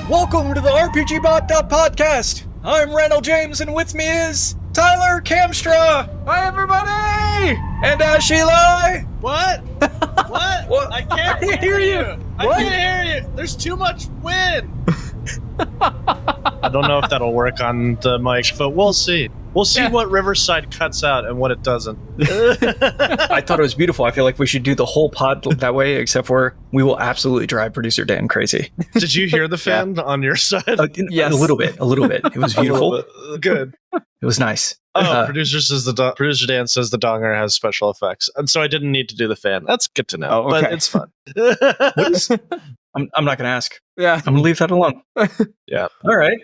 Welcome to the RPGBOT.Podcast. I'm Randall James, and with me is Tyler Kamstra. Hi, everybody! And Sheila. What? What? I can't hear you. I can't hear you. There's too much wind. I don't know if that'll work on the mic, but we'll see. We'll see what Riverside cuts out and what it doesn't. I thought it was beautiful. I feel like we should do the whole pod that way, except for we will absolutely drive producer Dan crazy. Did you hear the fan on your side? Yes. A little bit. It was beautiful. Good. It was nice. Producer Dan says the donger has special effects, and so I didn't need to do the fan. That's good to know, but it's fun. I'm not going to ask. Yeah. I'm going to leave that alone. Yeah. All right.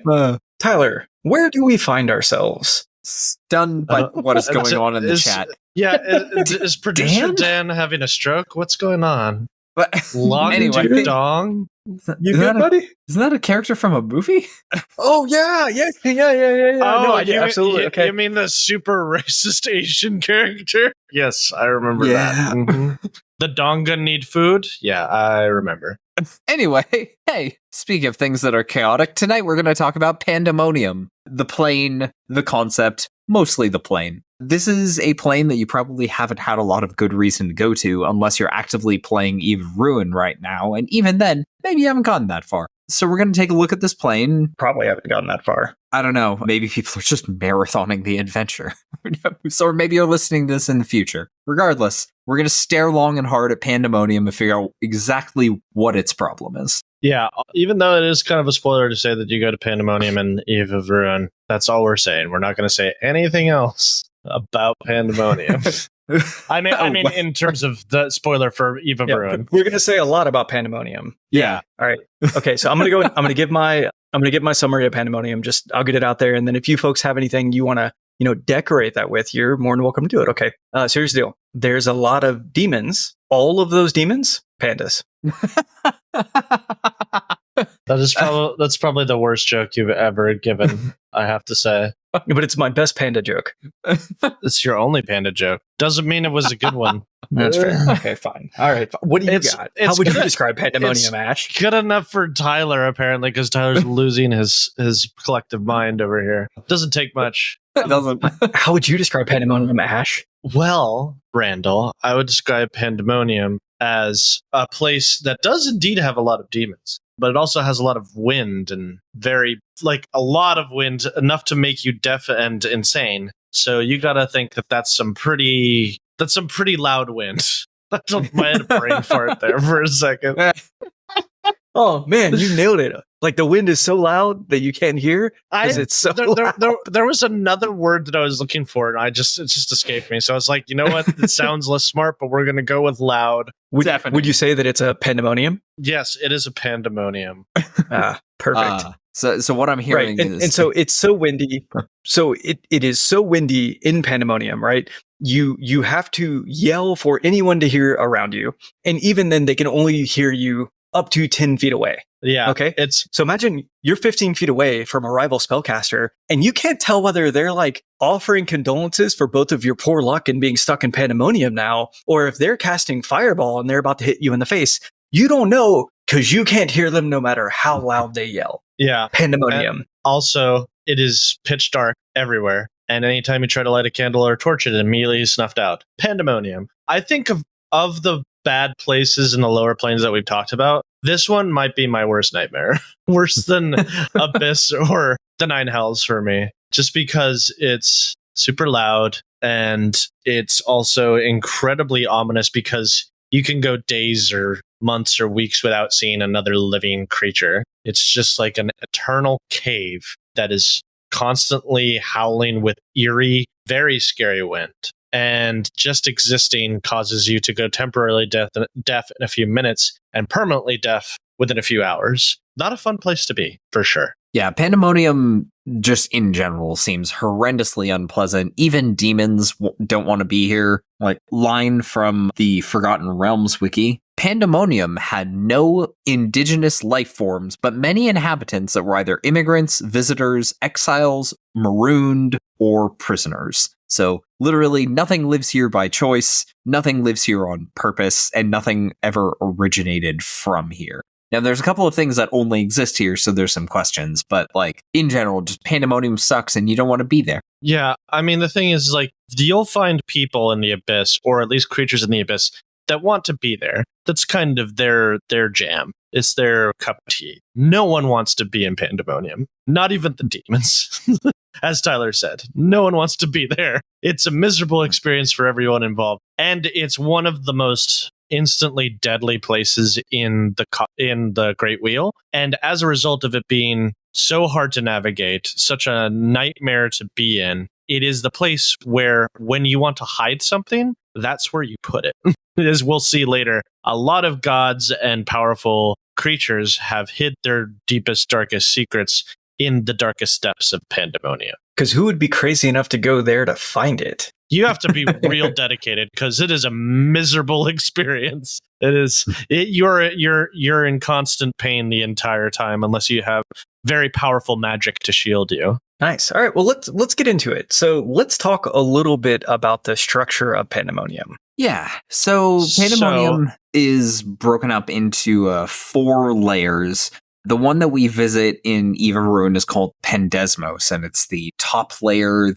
Tyler, where do we find ourselves? Stunned by what is going on in the chat. Yeah, is producer Dan having a stroke? What's going on? But Long anyway, dong? You good, buddy? Isn't that a character from a movie? Oh, yeah. Oh, no, I did. Absolutely. Okay. You mean the super racist Asian character? Yes, I remember that. Mm-hmm. The Donga need food? Yeah, I remember. Anyway, hey, speaking of things that are chaotic, tonight we're going to talk about Pandemonium. The plane, the concept, mostly the plane. This is a plane that you probably haven't had a lot of good reason to go to unless you're actively playing Eve of Ruin right now, and even then, maybe you haven't gotten that far. So we're going to take a look at this plane. Probably haven't gotten that far. I don't know. Maybe people are just marathoning the adventure. So maybe you're listening to this in the future. Regardless, we're going to stare long and hard at Pandemonium and figure out exactly what its problem is. Yeah, even though it is kind of a spoiler to say that you go to Pandemonium and Eve of Ruin, that's all we're saying. We're not going to say anything else about Pandemonium. I mean, in terms of the spoiler for Eve of Ruin, we're going to say a lot about Pandemonium. Yeah. All right. Okay. So I'm going to go. I'm going to give my summary of Pandemonium. I'll get it out there, and then if you folks have anything you want to, decorate that with, you're more than welcome to do it. Okay. So here's the deal. There's a lot of demons. All of those demons, pandas. That's probably the worst joke you've ever given, I have to say. But it's my best panda joke. It's your only panda joke. Doesn't mean it was a good one. That's fair. Okay, fine. All right. What do you got? How would you describe Pandemonium, Ash? Good enough for Tyler, apparently, because Tyler's losing his collective mind over here. Doesn't take much. It doesn't. How would you describe Pandemonium, Ash? Well, Randall, I would describe Pandemonium as a place that does indeed have a lot of demons, but it also has a lot of wind and a lot of wind, enough to make you deaf and insane. So you got to think that that's some pretty loud wind. I had a brain fart there for a second. Oh man, you nailed it. Like the wind is so loud that you can't hear because it's so loud. There was another word that I was looking for, and it just escaped me. So I was like, you know what? It sounds less smart, but we're going to go with loud. Would you say that it's a pandemonium? Yes, it is a pandemonium. Perfect. So what I'm hearing is... And so it's so windy. So it is so windy in Pandemonium, right? You have to yell for anyone to hear around you. And even then, they can only hear you up to 10 feet away. Yeah. Okay. So imagine you're 15 feet away from a rival spellcaster, and you can't tell whether they're like offering condolences for both of your poor luck and being stuck in Pandemonium now, or if they're casting Fireball and they're about to hit you in the face. You don't know because you can't hear them no matter how loud they yell. Yeah. Pandemonium. And also, it is pitch dark everywhere. And anytime you try to light a candle or torch it immediately snuffed out. Pandemonium. I think of the bad places in the lower planes that we've talked about, this one might be my worst nightmare. Worse than Abyss or the Nine Hells for me. Just because it's super loud and it's also incredibly ominous because you can go days or months or weeks without seeing another living creature. It's just like an eternal cave that is constantly howling with eerie, very scary wind. And just existing causes you to go temporarily deaf in a few minutes and permanently deaf within a few hours. Not a fun place to be, for sure. Yeah, Pandemonium just in general seems horrendously unpleasant. Even demons don't want to be here. Like, line from the Forgotten Realms wiki. Pandemonium had no indigenous life forms, but many inhabitants that were either immigrants, visitors, exiles, marooned, or prisoners. So literally nothing lives here by choice, nothing lives here on purpose, and nothing ever originated from here. Now, there's a couple of things that only exist here, so there's some questions. But, like, in general, just Pandemonium sucks and you don't want to be there. Yeah, I mean, the thing is, like, you'll find people in the Abyss, or at least creatures in the Abyss, that want to be there. That's kind of their jam. It's their cup of tea. No one wants to be in Pandemonium. Not even the demons. As Tyler said, no one wants to be there. It's a miserable experience for everyone involved. And it's one of the most instantly deadly places in the Great Wheel. And as a result of it being so hard to navigate, such a nightmare to be in, it is the place where when you want to hide something, that's where you put it. As we'll see later, a lot of gods and powerful creatures have hid their deepest, darkest secrets in the darkest depths of Pandemonium. Because who would be crazy enough to go there to find it? You have to be real dedicated, because it is a miserable experience. You're in constant pain the entire time unless you have very powerful magic to shield you. Nice. All right. Well, let's get into it. So let's talk a little bit about the structure of Pandemonium. Yeah. So Pandemonium is broken up into 4 layers. The one that we visit in Eve of Ruin is called Pandesmos, and it's the top layer,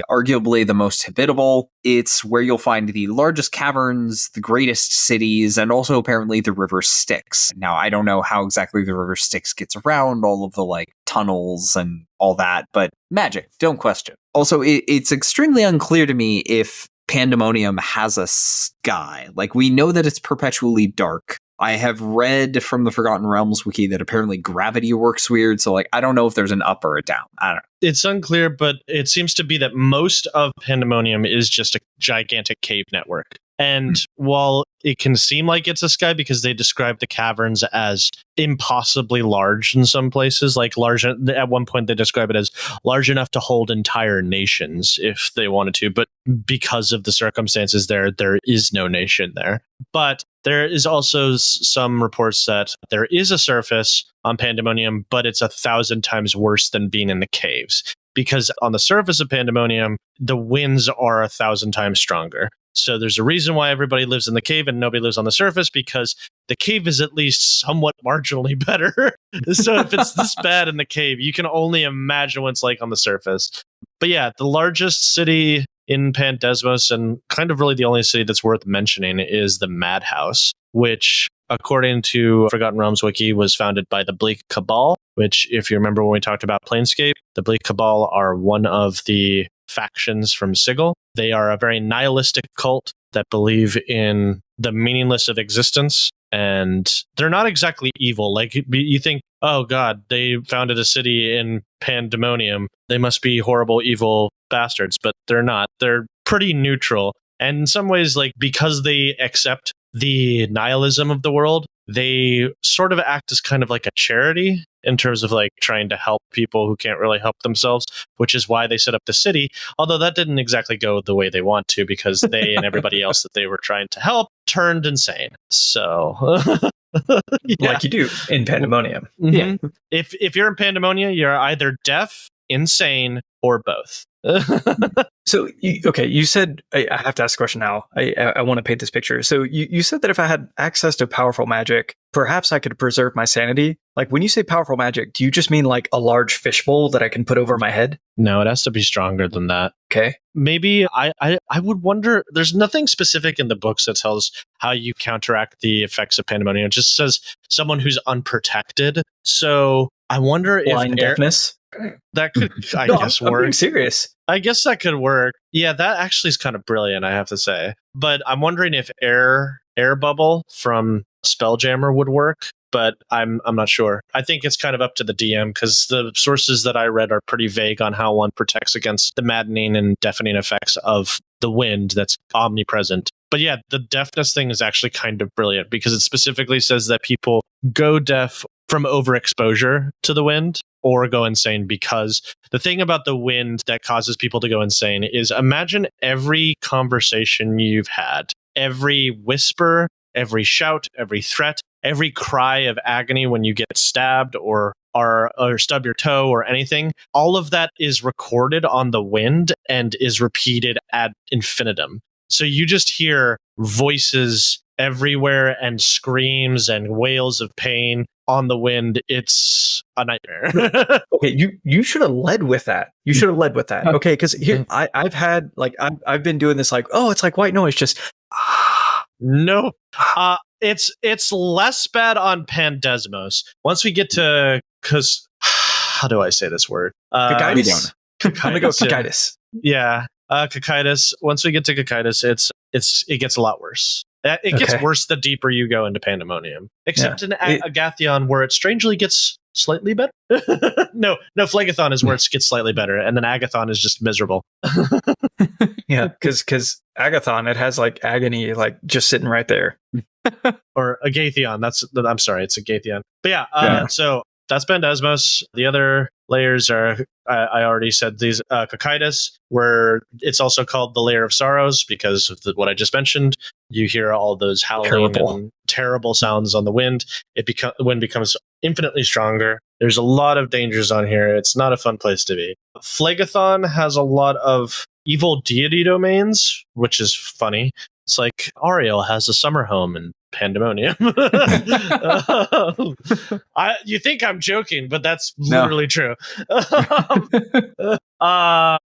arguably the most habitable. It's where you'll find the largest caverns, the greatest cities, and also apparently the river Styx. Now, I don't know how exactly the river Styx gets around all of the tunnels and all that, but magic, don't question. Also, it's extremely unclear to me if Pandemonium has a sky. We know that it's perpetually dark. I have read from the Forgotten Realms wiki that apparently gravity works weird, so I don't know if there's an up or a down. I don't know. It's unclear, but it seems to be that most of Pandemonium is just a gigantic cave network. And while it can seem like it's a sky because they describe the caverns as impossibly large in some places, large, at one point they describe it as large enough to hold entire nations if they wanted to. But because of the circumstances there is no nation there. But there is also some reports that there is a surface on Pandemonium, but it's 1,000 times worse than being in the caves. Because on the surface of Pandemonium, the winds are 1,000 times stronger. So there's a reason why everybody lives in the cave and nobody lives on the surface, because the cave is at least somewhat marginally better. So if it's this bad in the cave, you can only imagine what it's like on the surface. But yeah, the largest city in Pandesmos, and kind of really the only city that's worth mentioning, is the Madhouse, which, according to Forgotten Realms Wiki, was founded by the Bleak Cabal, which, if you remember when we talked about Planescape, the Bleak Cabal are one of the factions from Sigil. They are a very nihilistic cult that believe in the meaningless of existence, and they're not exactly evil. You think, oh god, they founded a city in Pandemonium, they must be horrible, evil bastards, but they're not. They're pretty neutral, and in some ways, because they accept the nihilism of the world, they sort of act as kind of like a charity in terms of trying to help people who can't really help themselves, which is why they set up the city. Although that didn't exactly go the way they want to, because they and everybody else that they were trying to help turned insane. So yeah. Like you do in Pandemonium. Mm-hmm. Yeah. If you're in Pandemonium, you're either deaf, insane, or both. So, you said, I have to ask a question now. I want to paint this picture. So you said that if I had access to powerful magic, perhaps I could preserve my sanity. When you say powerful magic, do you just mean a large fishbowl that I can put over my head? No, it has to be stronger than that. Okay. Maybe I would wonder, there's nothing specific in the books that tells how you counteract the effects of Pandemonium. It just says someone who's unprotected. So I wonder Blind deafness? That could, I guess, work. I'm being serious. I guess that could work. Yeah, that actually is kind of brilliant, I have to say. But I'm wondering if air bubble from Spelljammer would work, but I'm not sure. I think it's kind of up to the DM, because the sources that I read are pretty vague on how one protects against the maddening and deafening effects of the wind that's omnipresent. But yeah, the deafness thing is actually kind of brilliant, because it specifically says that people go deaf from overexposure to the wind or go insane, because the thing about the wind that causes people to go insane is, imagine every conversation you've had, every whisper, every shout, every threat, every cry of agony when you get stabbed or stub your toe or anything. All of that is recorded on the wind and is repeated ad infinitum. So you just hear voices everywhere and screams and wails of pain on the wind, it's a nightmare. Okay, you should have led with that. You should have led with that. Okay, because here I've had like I've been doing this like, oh, it's like white noise, just No, it's less bad on Pandesmos. Once we get to, because how do I say this word? Cocytus. I'm gonna go Cocytus, yeah. Cocytus. Yeah, Cocytus. Once we get to Cocytus, it gets a lot worse. It gets worse the deeper you go into Pandemonium. Except in Agathion, where it strangely gets slightly better. no, Phlegathon is where it gets slightly better, and then Agathon is just miserable. Yeah, because Agathon, it has like agony, like just sitting right there. Or Agathion. I'm sorry, it's Agathion. But yeah. So that's Pandesmos. The other layers are, I already said these, Cocytus, where it's also called the Layer of Sorrows because of what I just mentioned. You hear all those howling and terrible sounds on the wind. The wind becomes infinitely stronger. There's a lot of dangers on here. It's not a fun place to be. Phlegathon has a lot of evil deity domains, which is funny. It's like Ariel has a summer home in Pandemonium. You think I'm joking, but that's literally true.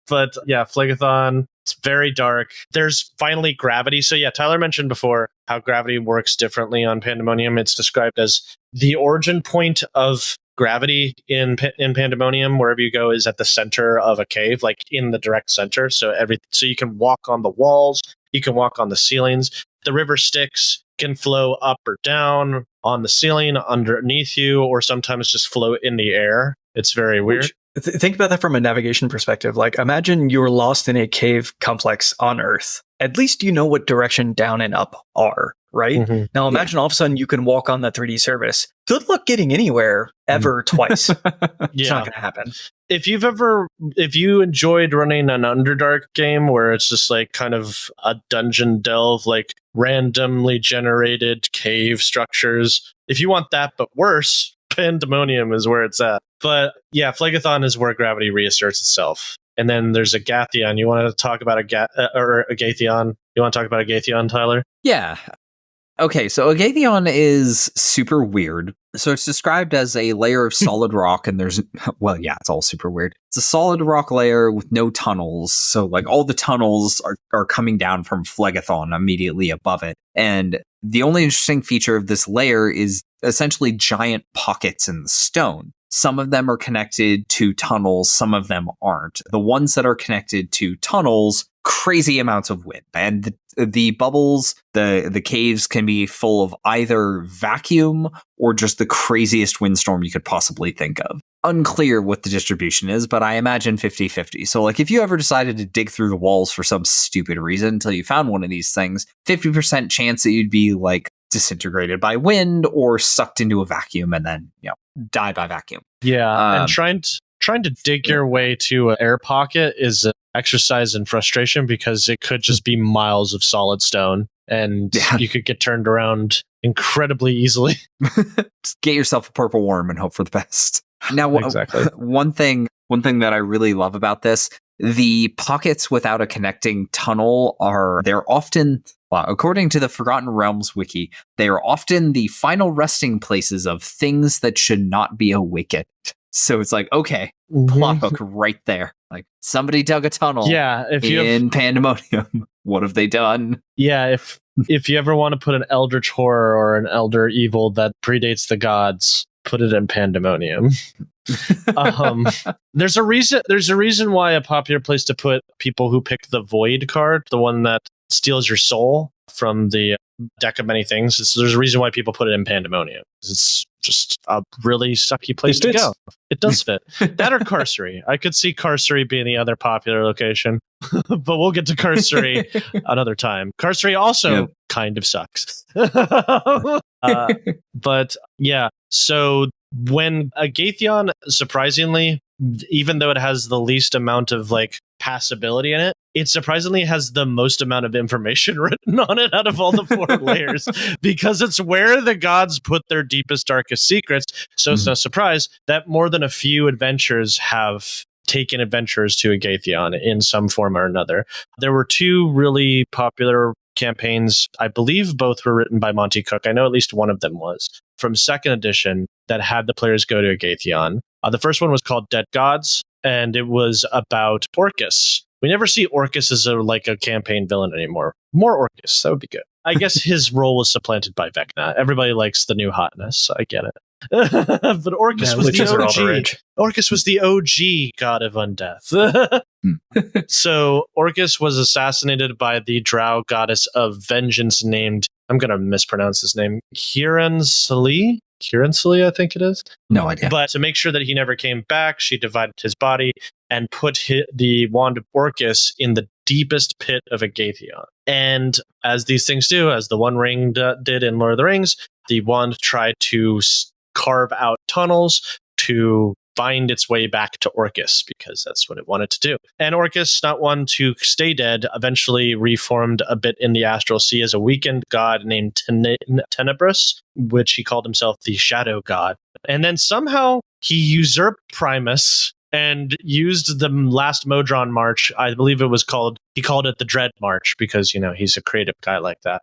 But yeah, Phlegathon, it's very dark. There's finally gravity. So yeah, Tyler mentioned before how gravity works differently on Pandemonium. It's described as the origin point of gravity in Pandemonium, wherever you go, is at the center of a cave, like in the direct center. So you can walk on the walls, you can walk on the ceilings. The river Styx can flow up or down on the ceiling underneath you, or sometimes just float in the air. It's very weird. Think about that from a navigation perspective. Like, imagine you're lost in a cave complex on Earth. At least you know what direction down and up are, right? Mm-hmm. Now, imagine all of a sudden you can walk on the 3D service. Good luck getting anywhere ever twice. It's not going to happen. If you enjoyed running an Underdark game where it's just like kind of a dungeon delve, like randomly generated cave structures, if you want that but worse, Pandemonium is where it's at. But yeah, Phlegathon is where gravity reasserts itself. And then there's Agathion. You want to talk about Agathion? You want to talk about Agathion, Tyler? Yeah. Okay, so Agathion is super weird. So it's described as a layer of solid rock, and it's all super weird. It's a solid rock layer with no tunnels. So like all the tunnels are coming down from Phlegathon immediately above it. And the only interesting feature of this layer is essentially giant pockets in the stone. Some of them are connected to tunnels, some of them aren't. The ones that are connected to tunnels, crazy amounts of wind. And the bubbles, the caves can be full of either vacuum or just the craziest windstorm you could possibly think of. Unclear what the distribution is, but I imagine 50-50. So like if you ever decided to dig through the walls for some stupid reason until you found one of these things, 50% chance that you'd be like disintegrated by wind or sucked into a vacuum and then, die by vacuum. Yeah, and trying to dig your way to an air pocket is an exercise in frustration because it could just be miles of solid stone and you could get turned around incredibly easily. Just get yourself a purple worm and hope for the best. Now, exactly. One thing that I really love about this, the pockets without a connecting tunnel they're often, according to the Forgotten Realms wiki, they are often the final resting places of things that should not be awakened. So it's like, okay, plot hook right there. Like somebody dug a tunnel in Pandemonium. What have they done? Yeah, if you ever want to put an eldritch horror or an elder evil that predates the gods, put it in Pandemonium. There's a reason why a popular place to put people who pick the Void card, the one that steals your soul from the deck of many things. There's a reason why people put it in Pandemonium. It's just a really sucky place to go. It does fit. That or Carcery. I could see Carcery being the other popular location, but we'll get to Carcery another time. Carcery also kind of sucks. But yeah, so when Agathion, surprisingly, even though it has the least amount of like passability in it, it surprisingly has the most amount of information written on it out of all the 4 layers, because it's where the gods put their deepest, darkest secrets. So it's no surprise that more than a few adventurers have taken adventurers to Agathion in some form or another. There were 2 really popular campaigns. I believe both were written by Monty Cook. I know at least one of them was. From 2nd edition, that had the players go to Agathion. The first one was called Dead Gods, and it was about Orcus. We never see Orcus as a campaign villain anymore. More Orcus, that would be good. I guess his role was supplanted by Vecna. Everybody likes the new hotness. I get it. But Orcus was the OG. Orcus was the OG god of undeath. So Orcus was assassinated by the drow goddess of vengeance named, I'm going to mispronounce his name, Kiransali, I think it is. No idea. But to make sure that he never came back, she divided his body and put the wand of Orcus in the deepest pit of Agathion. And as these things do, as the One Ring did in Lord of the Rings, the wand tried to carve out tunnels to find its way back to Orcus, because that's what it wanted to do. And Orcus, not one to stay dead, eventually reformed a bit in the Astral Sea as a weakened god named Tenebrous, which he called himself the Shadow God. And then somehow he usurped Primus and used the last Modron March. I believe he called it the Dread March, because, he's a creative guy like that,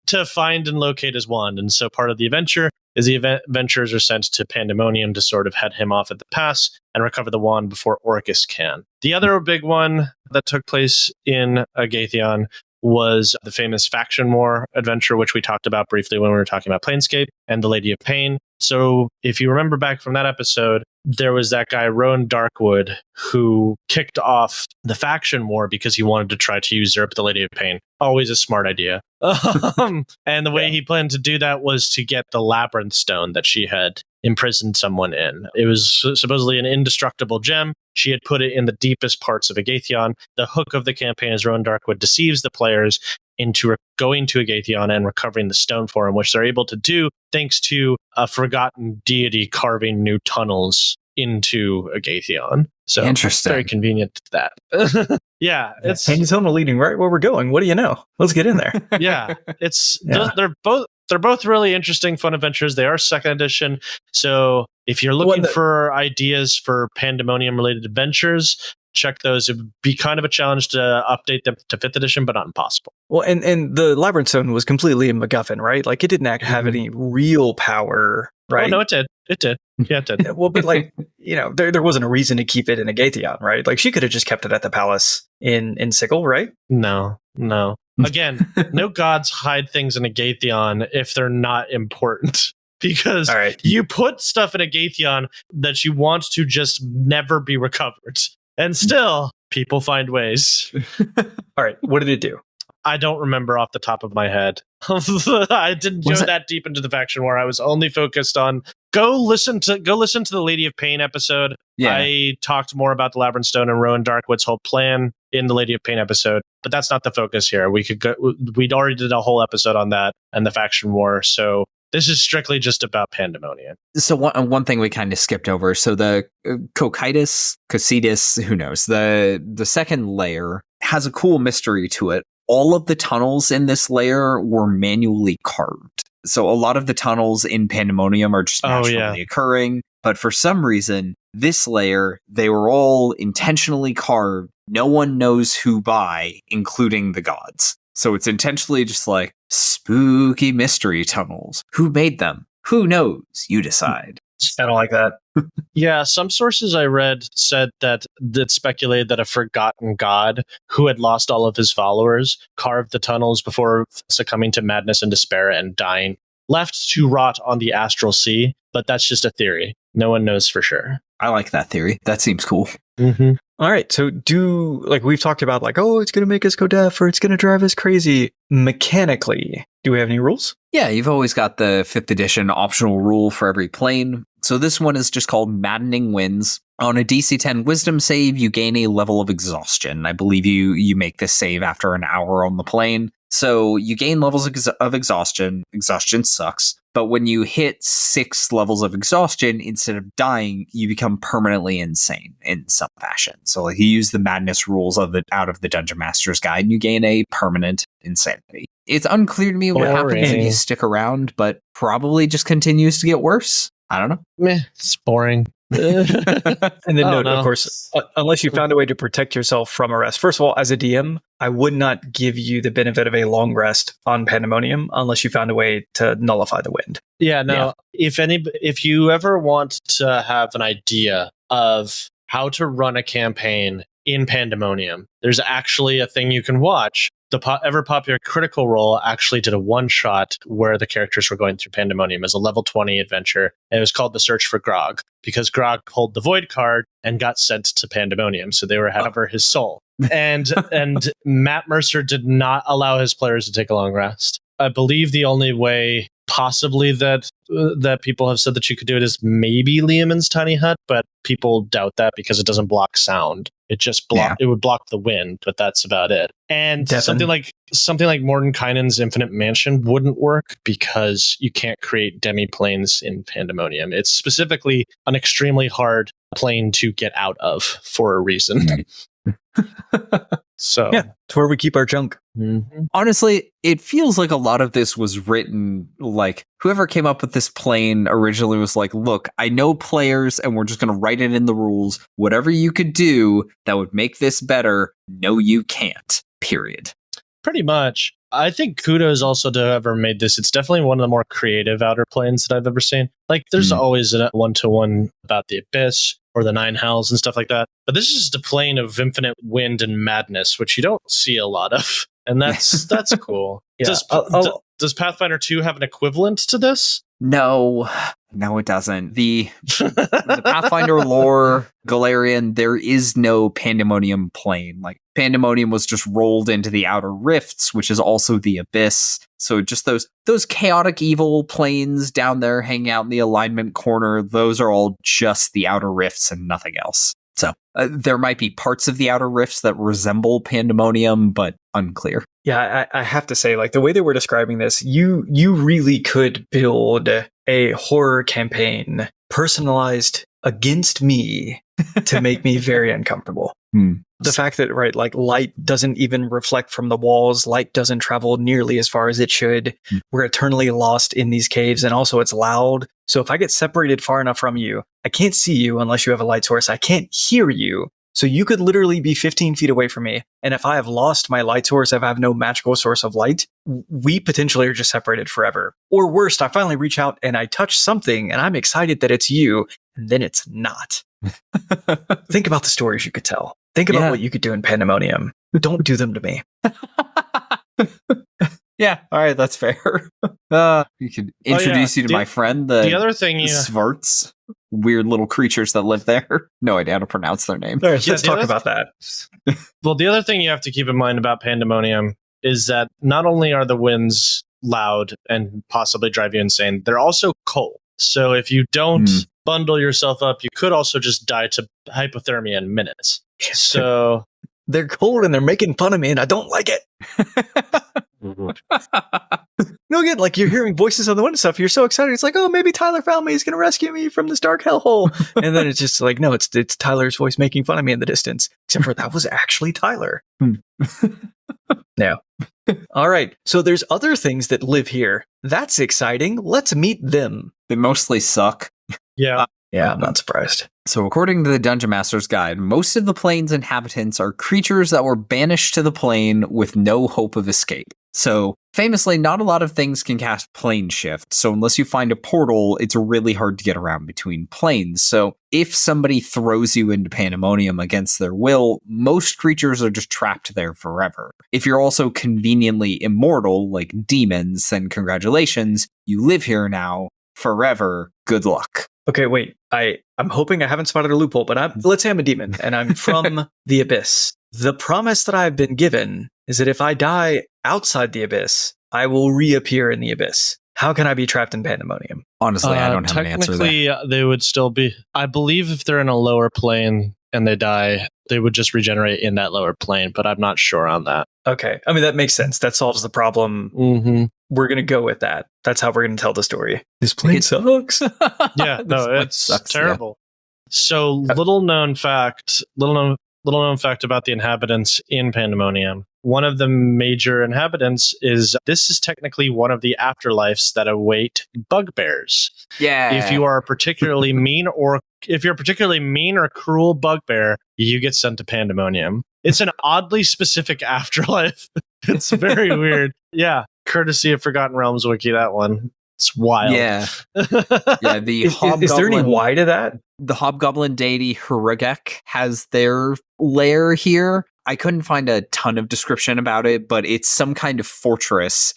to find and locate his wand. And so part of the adventure is the adventurers are sent to Pandemonium to sort of head him off at the pass and recover the wand before Orcus can. The other big one that took place in Agathion was the famous Faction War adventure, which we talked about briefly when we were talking about Planescape and the Lady of Pain. So if you remember back from that episode, there was that guy, Rowan Darkwood, who kicked off the Faction War because he wanted to try to usurp the Lady of Pain. Always a smart idea. And the way he planned to do that was to get the Labyrinth Stone that she had imprisoned someone in. It was supposedly an indestructible gem. She had put it in the deepest parts of Agathion. The hook of the campaign is Rowan Darkwood deceives the players into going to Agathion and recovering the stone for him, which they're able to do thanks to a forgotten deity carving new tunnels into Agathion. So interesting. Very convenient to that. Yeah, it's Pain's Home leading right where we're going. What do you know? Let's get in there. Yeah, they're both really interesting, fun adventures. They are second edition, so if you're looking for ideas for Pandemonium related adventures, check those. It would be kind of a challenge to update them to 5th edition, but not impossible. Well, and the Labyrinth Stone was completely a MacGuffin, right? Like, it didn't have any real power, right? Oh, no, it did. Yeah, it did. Well, but there wasn't a reason to keep it in Agathion, right? Like, she could have just kept it at the palace in Sigil, right? No. Again, no gods hide things in Agathion if they're not important. Because you put stuff in Agathion that you want to just never be recovered. And still, people find ways. All right. What did it do? I don't remember off the top of my head. I didn't go that deep into the Faction War. I was only focused on go listen to the Lady of Pain episode. Yeah. I talked more about the Labyrinth Stone and Rowan Darkwood's whole plan in the Lady of Pain episode, but that's not the focus here. We'd already did a whole episode on that and the Faction War, so this is strictly just about Pandemonium. So one thing we kind of skipped over. So the Cocitus, who knows? The second layer has a cool mystery to it. All of the tunnels in this layer were manually carved. So a lot of the tunnels in Pandemonium are just naturally occurring. But for some reason, this layer, they were all intentionally carved. No one knows who by, including the gods. So it's intentionally just like spooky mystery tunnels. Who made them? Who knows? You decide. I don't like that. Yeah, some sources I read said that speculated that a forgotten god who had lost all of his followers carved the tunnels before succumbing to madness and despair and dying, left to rot on the Astral Sea. But that's just a theory. No one knows for sure. I like that theory. That seems cool. Mm-hmm. All right. So we've talked about it's going to make us go deaf or it's going to drive us crazy. Mechanically, do we have any rules? Yeah, you've always got the 5th edition optional rule for every plane. So this one is just called Maddening Winds. On a DC 10 Wisdom save, you gain a level of exhaustion. I believe you make this save after an hour on the plane. So you gain levels of exhaustion. Exhaustion sucks. But when you hit 6 levels of exhaustion, instead of dying, you become permanently insane in some fashion. So you use the madness rules out of the Dungeon Master's Guide, and you gain a permanent insanity. It's unclear to me what happens if you stick around, but probably just continues to get worse. I don't know. Meh, it's boring. And then note, of course, unless you found a way to protect yourself from arrest. First of all, as a DM, I would not give you the benefit of a long rest on Pandemonium unless you found a way to nullify the wind. Yeah, no. Yeah. If you ever want to have an idea of how to run a campaign in Pandemonium, there's actually a thing you can watch. The ever popular Critical Role actually did a one-shot where the characters were going through Pandemonium as a level 20 adventure, and it was called The Search for Grog, because Grog pulled the Void card and got sent to Pandemonium, so they were heading for his soul. And Matt Mercer did not allow his players to take a long rest. I believe the only way possibly that people have said that you could do it is maybe Liamon's Tiny Hut, but people doubt that because it doesn't block sound. It just it would block the wind, but that's about it. And something like Mordenkainen's Infinite Mansion wouldn't work because you can't create demi-planes in Pandemonium. It's specifically an extremely hard plane to get out of for a reason. So yeah, it's where we keep our junk. Mm-hmm. Honestly, it feels like a lot of this was written like whoever came up with this plane originally was like, look, I know players and we're just going to write it in the rules. Whatever you could do that would make this better, no, you can't. Period. Pretty much. I think kudos also to whoever made this. It's definitely one of the more creative outer planes that I've ever seen. Like, there's always a one-to-one about the Abyss or the Nine Hells and stuff like that. But this is just a plane of infinite wind and madness, which you don't see a lot of. And that's cool. Yeah. Does Pathfinder 2 have an equivalent to this? No, it doesn't. The Pathfinder lore, Galarian, there is no Pandemonium plane. Like, Pandemonium was just rolled into the Outer Rifts, which is also the Abyss. So just those chaotic evil planes down there hanging out in the alignment corner, those are all just the Outer Rifts and nothing else. So there might be parts of the Outer Rifts that resemble Pandemonium, but unclear. Yeah, I have to say, like, the way that we're describing this, you really could build a horror campaign personalized against me to make me very uncomfortable. The fact that, right, like, light doesn't even reflect from the walls, light doesn't travel nearly as far as it should. We're eternally lost in these caves, and also it's loud. So if I get separated far enough from you, I can't see you unless you have a light source. I can't hear you. So you could literally be 15 feet away from me. And if I have lost my light source, if I have no magical source of light, we potentially are just separated forever. Or worst, I finally reach out and I touch something and I'm excited that it's you, and then it's not. Think about the stories you could tell. Think about what you could do in Pandemonium. Don't do them to me. Yeah, all right, that's fair. We could introduce you to my friend, the other thing, Svarts, weird little creatures that live there. No idea how to pronounce their name. Let's talk about that. Well, the other thing you have to keep in mind about Pandemonium is that not only are the winds loud and possibly drive you insane, they're also cold. So if you don't bundle yourself up, you could also just die to hypothermia in minutes. So they're cold and they're making fun of me and I don't like it. No, again, like, you're hearing voices on the window stuff. You're so excited. It's like, oh, maybe Tyler found me. He's going to rescue me from this dark hellhole. And then it's just like, no, it's Tyler's voice making fun of me in the distance. Except for that was actually Tyler. Yeah. All right. So there's other things that live here. That's exciting. Let's meet them. They mostly suck. Yeah. Yeah, I'm not surprised. So according to the Dungeon Master's Guide, most of the plane's inhabitants are creatures that were banished to the plane with no hope of escape. So famously, not a lot of things can cast plane shift. So unless you find a portal, it's really hard to get around between planes. So if somebody throws you into Pandemonium against their will, most creatures are just trapped there forever. If you're also conveniently immortal, like demons, then congratulations, you live here now forever. Good luck. Okay, wait. I'm hoping I haven't spotted a loophole, but let's say I'm a demon and I'm from the Abyss. The promise that I've been given is that if I die outside the Abyss, I will reappear in the Abyss. How can I be trapped in Pandemonium? Honestly, I don't have an answer there. Technically, they would still be... I believe if they're in a lower plane and they die, they would just regenerate in that lower plane, but I'm not sure on that. Okay. I mean, that makes sense. That solves the problem. Mm-hmm. We're going to go with that. That's how we're going to tell the story. This plane sucks. Yeah, no, it's terrible. Yeah. So, little known fact about the inhabitants in Pandemonium. One of the major inhabitants is this is technically one of the afterlives that await bugbears. Yeah. If you are particularly mean or cruel bugbear, you get sent to Pandemonium. It's an oddly specific afterlife. It's very weird. Yeah. Courtesy of Forgotten Realms Wiki, that one. It's wild. Yeah. Yeah. The Is there any why to that? The hobgoblin deity Huragek has their lair here. I couldn't find a ton of description about it, but it's some kind of fortress.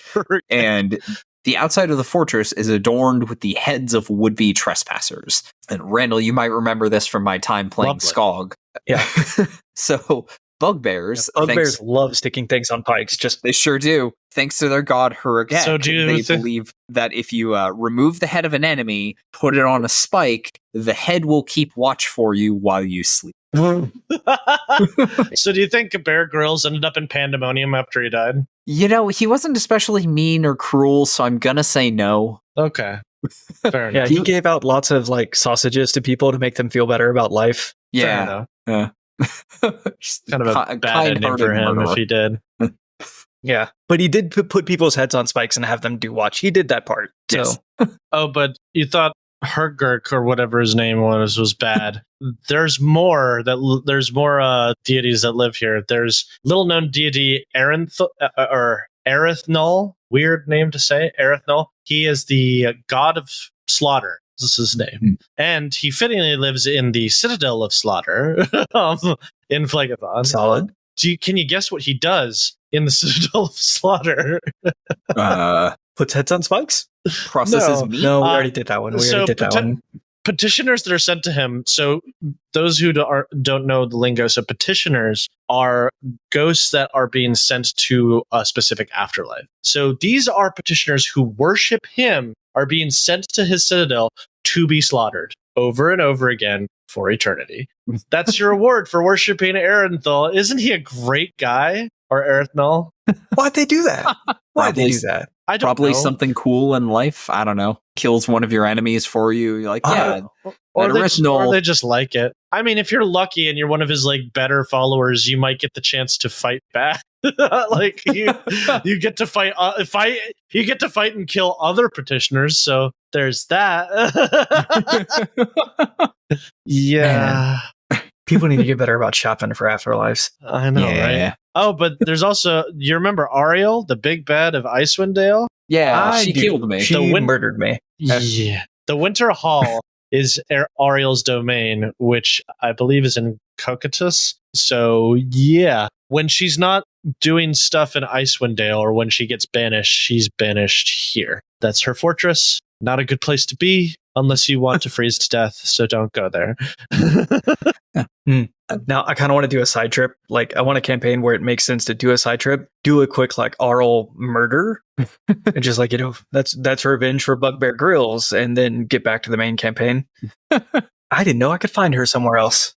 And the outside of the fortress is adorned with the heads of would-be trespassers. And Randall, you might remember this from my time playing Skog. Yeah. So bugbears. Bugbears love sticking things on pikes. They sure do. Thanks to their god Huragek. So they believe that if you remove the head of an enemy, put it on a spike, the head will keep watch for you while you sleep. So do you think Bear Grylls ended up in Pandemonium after he died? You know, he wasn't especially mean or cruel, so I'm gonna say no. Okay. Fair enough. Yeah, he gave out lots of like sausages to people to make them feel better about life. Yeah. Kind of a bad ending for him if he did. Yeah, but he did put people's heads on spikes and have them do watch. He did that part. So. Yes. Oh, but you thought Hergurk or whatever his name was bad. There's more deities that live here. There's little known deity Erethnol. Weird name to say, Erethnol. He is the god of slaughter. This is his name, and he fittingly lives in the Citadel of Slaughter in Phlegethon. Solid. Can you guess what he does in the Citadel of Slaughter? Puts heads on spikes? Processes meat? No, we already did that one. Petitioners that are sent to him. So those who don't know the lingo, so petitioners are ghosts that are being sent to a specific afterlife. So these are petitioners who worship him, are being sent to his citadel to be slaughtered over and over again for eternity. That's your reward for worshiping Erethnol. Isn't he a great guy? Or Erethnol? Why'd they do that? Why'd they do that? I don't Probably know. something cool in life. I don't know. Kills one of your enemies for you. You're like, yeah. Or they just like it. I mean, if you're lucky and you're one of his like better followers, you might get the chance to fight back. Like you get to fight. You get to fight and kill other petitioners. So there's that. Yeah. People need to get better about shopping for afterlives. I know, right? Oh, but there's also, you remember Ariel, the big bad of Icewind Dale? Yeah, she killed me. She murdered me. Yeah. The Winter Hall is Ariel's domain, which I believe is in Cocytus. So, yeah. When she's not doing stuff in Icewind Dale or when she gets banished, she's banished here. That's her fortress. Not a good place to be unless you want to freeze to death, so don't go there. Now, I kind of want to do a side trip. Like, I want a campaign where it makes sense to do a side trip, do a quick, like, Arl murder, and just, like, you know, that's revenge for Bugbear Grylls, and then get back to the main campaign. I didn't know I could find her somewhere else.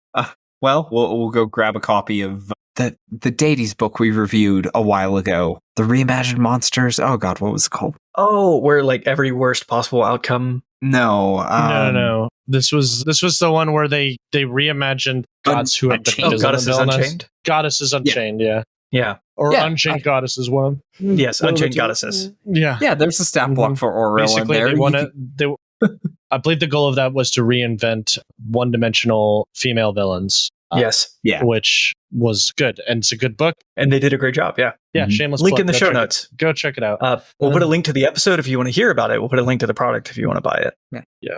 Well, we'll go grab a copy of the deities book we reviewed a while ago. The Reimagined Monsters. Oh, God, what was it called? Oh, where, like, every worst possible outcome. No. No. This was the one where they reimagined gods who have been Goddesses Unchained? Goddesses Unchained, yeah. Or Unchained Goddesses one. Yes, Unchained Goddesses. Yeah. Yeah, there's a stat block for Aurel in there. I believe the goal of that was to reinvent one-dimensional female villains. Yes. Yeah. Which was good. And it's a good book. And they did a great job, yeah. Yeah, shameless link plug. in the show notes. Go check it out. We'll put a link to the episode if you want to hear about it. We'll put a link to the product if you want to buy it. Yeah.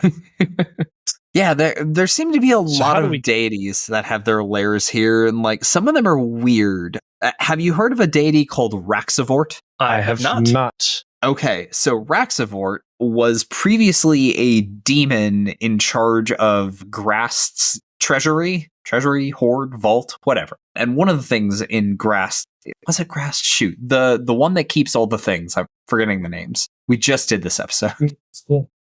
Yeah, there seem to be a lot of deities that have their lairs here, and like some of them are weird. Have you heard of a deity called Raxivort? I have not. Okay, so Raxivort was previously a demon in charge of Grast's treasury, hoard, vault, whatever. And one of the things in Grast, was it Grast? Shoot, the one that keeps all the things. I'm forgetting the names. We just did this episode.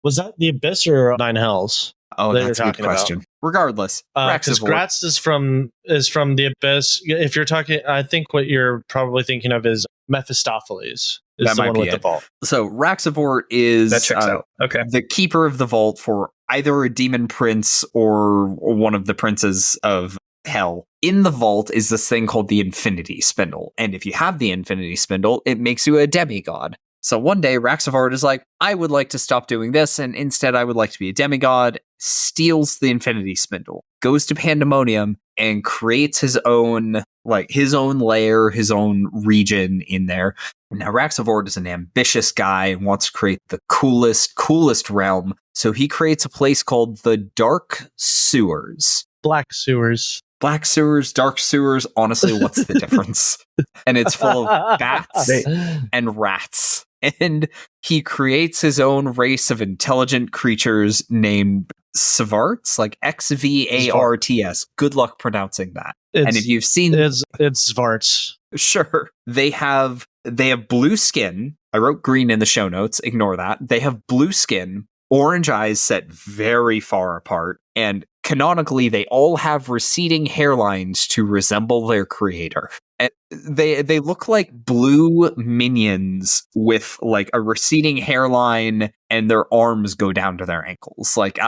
Was that the Abyss or Nine Hells? Oh, that's a good question. Regardless, because Gratz is from the Abyss. If you're talking, I think what you're probably thinking of is Mephistopheles. Is that the might one be with it. the vault. So Raxivort is that checks out. Okay, the keeper of the vault for either a demon prince or one of the princes of hell. In the vault is this thing called the Infinity Spindle, and if you have the Infinity Spindle, it makes you a demigod. So one day, Raxivort is like, I would like to stop doing this, and instead I would like to be a demigod, steals the Infinity Spindle, goes to Pandemonium, and creates his own like his own lair, his own region in there. Now, Raxavord is an ambitious guy and wants to create the coolest realm. So he creates a place called the Dark Sewers. Black sewers. Black sewers, dark sewers. Honestly, what's the difference? And it's full of bats and rats. And he creates his own race of intelligent creatures named Svarts, like Xvarts. Good luck pronouncing that. And if you've seen it's Svarts. Sure. They have blue skin. I wrote green in the show notes. Ignore that. They have blue skin, orange eyes set very far apart, and canonically they all have receding hairlines to resemble their creator. And they look like blue minions with like a receding hairline, and their arms go down to their ankles. Like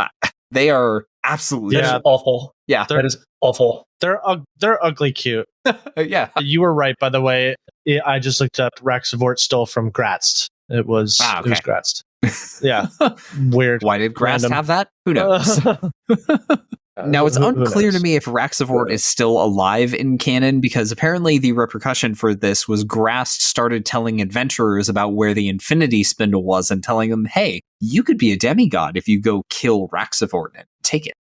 they are absolutely awful. Yeah, that is awful. They're ugly cute. Yeah, you were right, by the way. I just looked up Raxavort stole from Gratz. It was Gratz. Yeah, weird. Why did Gratz have that? Who knows? Now, it's unclear to me if Raxavort is still alive in canon, because apparently the repercussion for this was Grast started telling adventurers about where the Infinity Spindle was and telling them, hey, you could be a demigod if you go kill Raxavort and take it.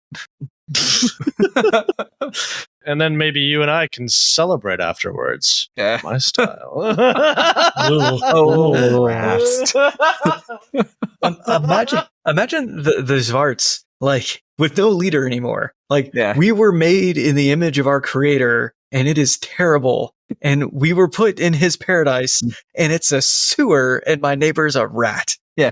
And then maybe you and I can celebrate afterwards. Yeah. My style. Imagine the Svarts, like, with no leader anymore. Like, we were made in the image of our creator, and it is terrible. And we were put in his paradise, and it's a sewer, and my neighbor's a rat. Yeah.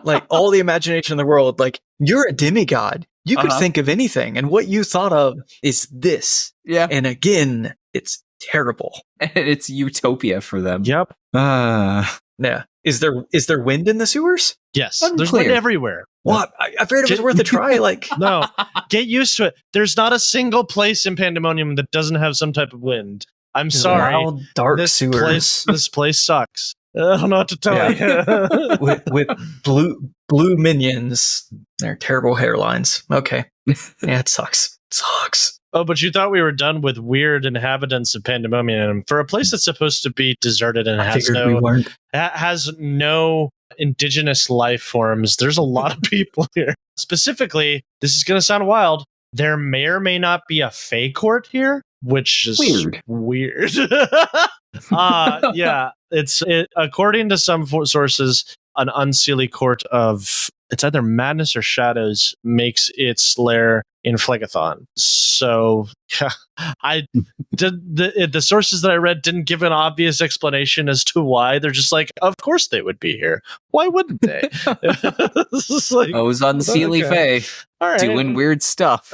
Like, all the imagination in the world. Like, you're a demigod. You could think of anything, and what you thought of is this. Yeah. And again, it's terrible. And it's utopia for them. Yep. Yeah. Is there wind in the sewers? Yes. Unclear. There's wind everywhere. What? I figured it was worth a try. Like, no, get used to it. There's not a single place in Pandemonium that doesn't have some type of wind. I'm sorry. Wild, dark sewers. This place sucks. I don't know what to tell you. with blue minions. They're terrible hairlines. Okay. Yeah, it sucks. It sucks. Oh, but you thought we were done with weird inhabitants of Pandemonium. For a place that's supposed to be deserted and has no indigenous life forms, there's a lot of people here. Specifically, this is going to sound wild, there may or may not be a Fae court here, which is weird. Yeah, it's according to some sources, an unseelie court of it's either madness or shadows makes its lair in Phlegathon. So the sources that I read didn't give an obvious explanation as to why. They're just like, of course they would be here. Why wouldn't they? Like, those unseelie Fae doing weird stuff.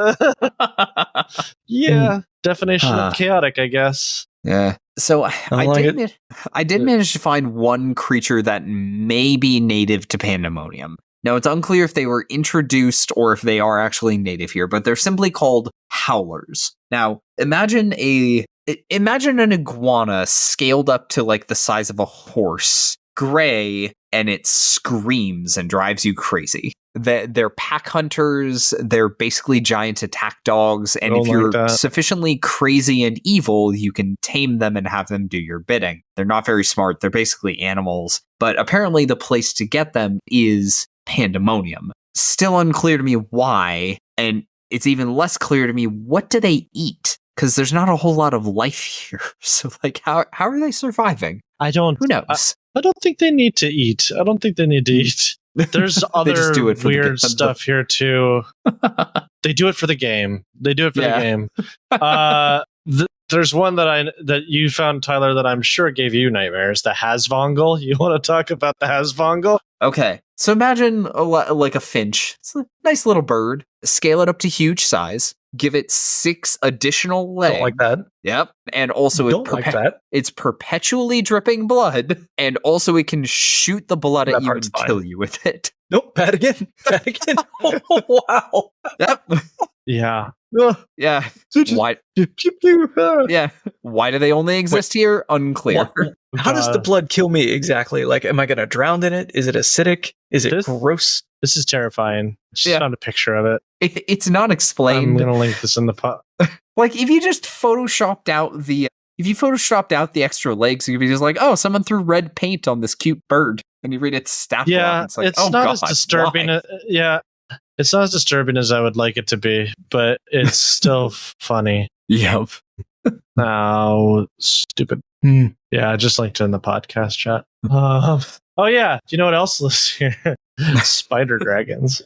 Yeah, definition of chaotic, I guess. Yeah. So I did manage to find one creature that may be native to Pandemonium. Now, it's unclear if they were introduced or if they are actually native here, but they're simply called howlers. Now, imagine an iguana scaled up to like the size of a horse, gray, and it screams and drives you crazy. They're pack hunters. They're basically giant attack dogs. And if you're sufficiently crazy and evil, you can tame them and have them do your bidding. They're not very smart. They're basically animals. But apparently the place to get them is Pandemonium. Still unclear to me why. And it's even less clear to me, what do they eat? Because there's not a whole lot of life here. So, like, how are they surviving? Who knows? I don't think they need to eat. There's other weird stuff here too. They do it for the game. The game. There's one that you found, Tyler, that I'm sure gave you nightmares. The Hasvongle. You want to talk about the Hasvongle? Okay. So imagine like a finch. It's a nice little bird. Scale it up to huge size. Give it 6 additional legs. Don't like that. Yep. And also it's perpetually dripping blood. And also it can shoot the blood at you and kill you with it. Nope. Bad again. Oh, wow. Yep. Yeah. Yeah. Why? Yeah. Why do they only exist here? Unclear. How does the blood kill me exactly? Like, am I going to drown in it? Is it acidic? Is it gross? This is terrifying. Just found a picture of it. It's not explained. I'm going to link this in the Like, if you just photoshopped out the extra legs, you'd be just like, oh, someone threw red paint on this cute bird. And you read its stat block. It's like, it's not as disturbing. It's not as disturbing as I would like it to be, but it's still funny. Yep. Oh, stupid. Yeah, I just linked it in the podcast chat. Oh yeah, do you know what else lives here? Spider dragons.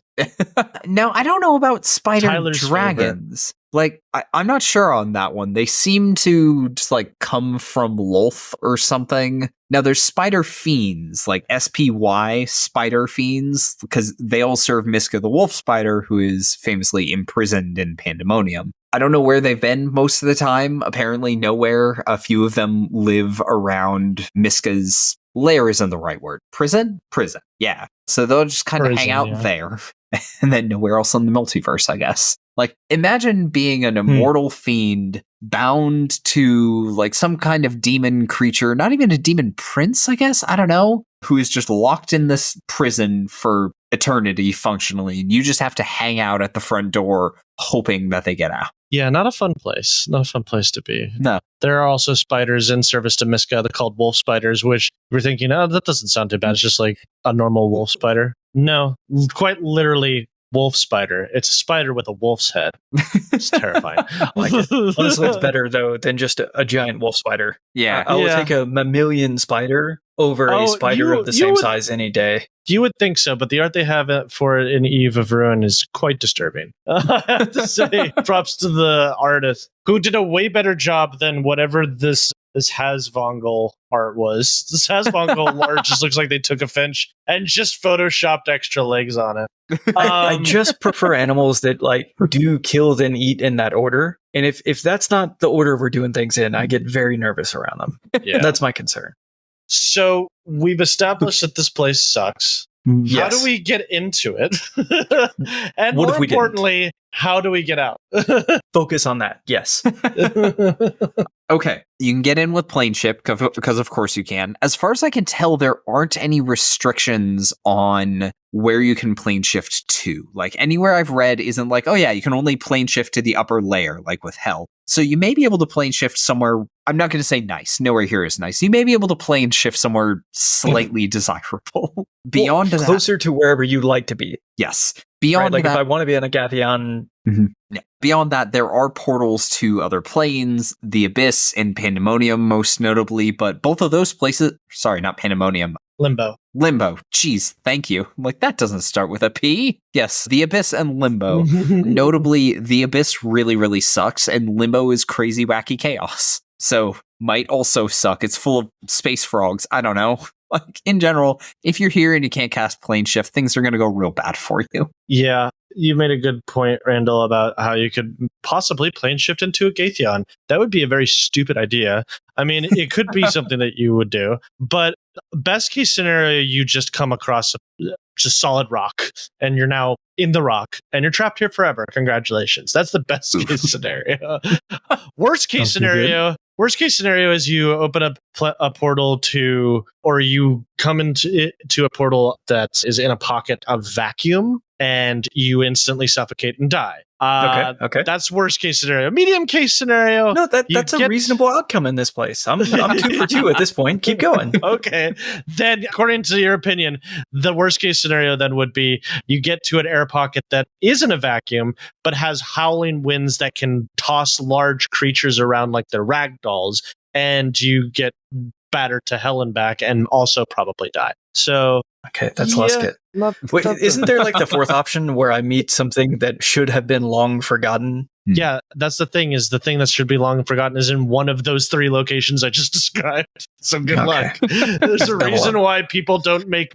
Now, I don't know about spider Tyler's dragons. Like, I'm not sure on that one. They seem to just like come from Lolth or something. Now, there's spider fiends, like SPY spider fiends, because they all serve Miska the wolf spider, who is famously imprisoned in Pandemonium. I don't know where they've been most of the time. Apparently nowhere. A few of them live around Miska's lair isn't the right word. Prison? Prison. Yeah. So they'll just kind of hang out there and then nowhere else in the multiverse, I guess. Like, imagine being an immortal fiend bound to like some kind of demon creature, not even a demon prince, I guess. I don't know, who is just locked in this prison for eternity functionally. And you just have to hang out at the front door hoping that they get out. Yeah, not a fun place. Not a fun place to be. No. There are also spiders in service to Miska. They're called wolf spiders, which we're thinking, oh, that doesn't sound too bad. It's just like a normal wolf spider. No, quite literally wolf spider. It's a spider with a wolf's head. It's terrifying. Honestly, it's better, though, than just a giant wolf spider. Yeah. I will take a mammalian spider over a spider of the same size any day. You would think so, but the art they have for it in Eve of Ruin is quite disturbing. I have to say, props to the artist who did a way better job than whatever this Hasvongle art was. This Hasvongle art just looks like they took a finch and just photoshopped extra legs on it. I just prefer animals that like do kill then eat in that order. And if that's not the order we're doing things in, I get very nervous around them. Yeah. That's my concern. So we've established that this place sucks. Yes. How do we get into it? And what more importantly, how do we get out? Focus on that. Yes. Okay. You can get in with plane ship because of course you can. As far as I can tell, there aren't any restrictions on where you can plane shift to. Like anywhere I've read isn't like, oh yeah, you can only plane shift to the upper layer, like with Hell. So you may be able to plane shift somewhere. I'm not going to say nice. Nowhere here is nice. You may be able to plane shift somewhere slightly desirable. Beyond that, closer to wherever you'd like to be. Yes. Beyond like that, if I want to be on a Gathion. Yeah. Beyond that, there are portals to other planes, the Abyss and Pandemonium most notably, but both of those places, sorry, not Pandemonium. Limbo. Jeez, thank you. Like, that doesn't start with a P. Yes, the Abyss and Limbo. Notably, the Abyss really, really sucks, and Limbo is crazy, wacky chaos. So, might also suck. It's full of space frogs. I don't know. Like, in general, if you're here and you can't cast plane shift, things are going to go real bad for you. Yeah, you made a good point, Randall, about how you could possibly plane shift into a Gathion. That would be a very stupid idea. I mean, it could be something that you would do, but best case scenario, you just come across just solid rock and you're now in the rock and you're trapped here forever. Congratulations. That's the best case scenario. Worst case scenario is you open up a portal to, or you come into a portal that is in a pocket of vacuum and you instantly suffocate and die. Okay. That's worst case scenario. Medium case scenario. No, that's a reasonable outcome in this place. I'm 2 for 2 at this point. Keep going. Okay. Then, according to your opinion, the worst case scenario then would be you get to an air pocket that isn't a vacuum, but has howling winds that can toss large creatures around like they're ragdolls, and you get battered to hell and back and also probably die. So okay, that's less good. Wait, isn't there like the fourth option where I meet something that should have been long forgotten? Yeah, that's the thing, is the thing that should be long forgotten is in one of those 3 locations I just described. So good luck. There's a reason why people don't make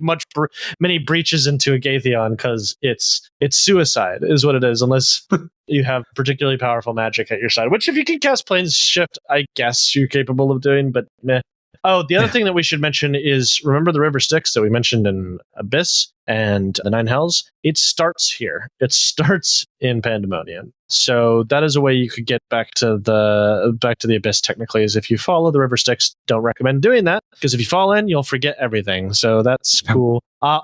many breaches into a Gathion, because it's suicide is what it is, unless you have particularly powerful magic at your side, which if you can cast plane shift, I guess you're capable of doing, but meh. Oh, the other thing that we should mention is, remember the River Styx that we mentioned in Abyss and the Nine Hells? It starts here. It starts in Pandemonium. So that is a way you could get back to the Abyss technically, is if you follow the River Styx. Don't recommend doing that, because if you fall in, you'll forget everything. So that's cool.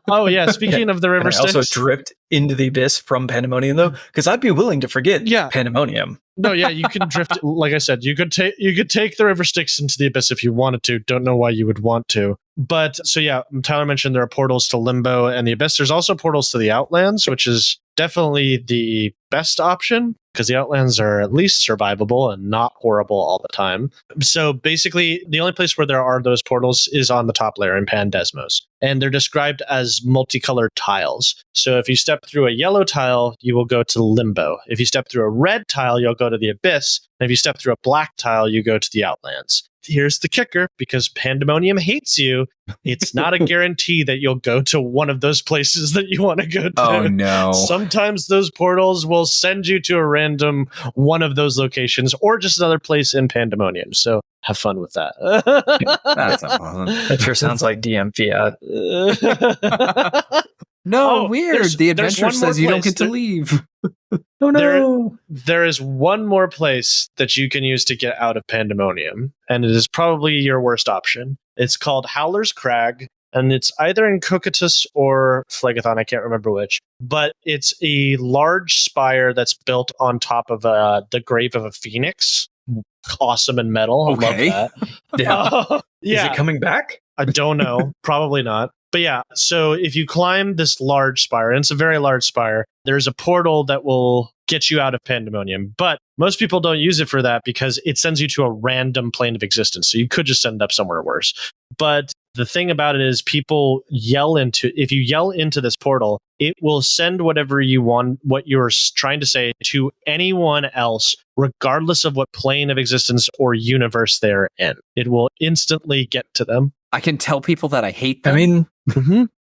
Oh yeah, speaking of the river And I also Styx. dripped into the abyss from Pandemonium, though, because I'd be willing to forget Pandemonium. No, yeah, you can drift. Like I said, you could take the river Styx into the abyss if you wanted to. Don't know why you would want to. But so yeah, Tyler mentioned there are portals to Limbo and the Abyss. There's also portals to the Outlands, which is definitely the best option because the Outlands are at least survivable and not horrible all the time. So basically, the only place where there are those portals is on the top layer in Pandesmos. And they're described as multicolored tiles. So if you step through a yellow tile, you will go to Limbo. If you step through a red tile, you'll go to the Abyss. And if you step through a black tile, you go to the Outlands. Here's the kicker, because Pandemonium hates you, it's not a guarantee that you'll go to one of those places that you want to go to. Oh, no. Sometimes those portals will send you to a random one of those locations or just another place in Pandemonium. So have fun with that. That's unpleasant. That sure sounds like DM fiat. No, weird. The adventure says you don't get to leave. Oh, no. There is one more place that you can use to get out of Pandemonium, and it is probably your worst option. It's called Howler's Crag, and it's either in Cocytus or Phlegethon, I can't remember which. But it's a large spire that's built on top of the grave of a phoenix. Awesome and metal. Okay. I love that. Yeah. Is it coming back? I don't know. Probably not. But yeah, so if you climb this large spire, and it's a very large spire, there's a portal that will get you out of Pandemonium. But most people don't use it for that because it sends you to a random plane of existence. So you could just end up somewhere worse. But the thing about it is if you yell into this portal, it will send whatever you want, what you're trying to say to anyone else, regardless of what plane of existence or universe they're in. It will instantly get to them. I can tell people that I hate them. I mean,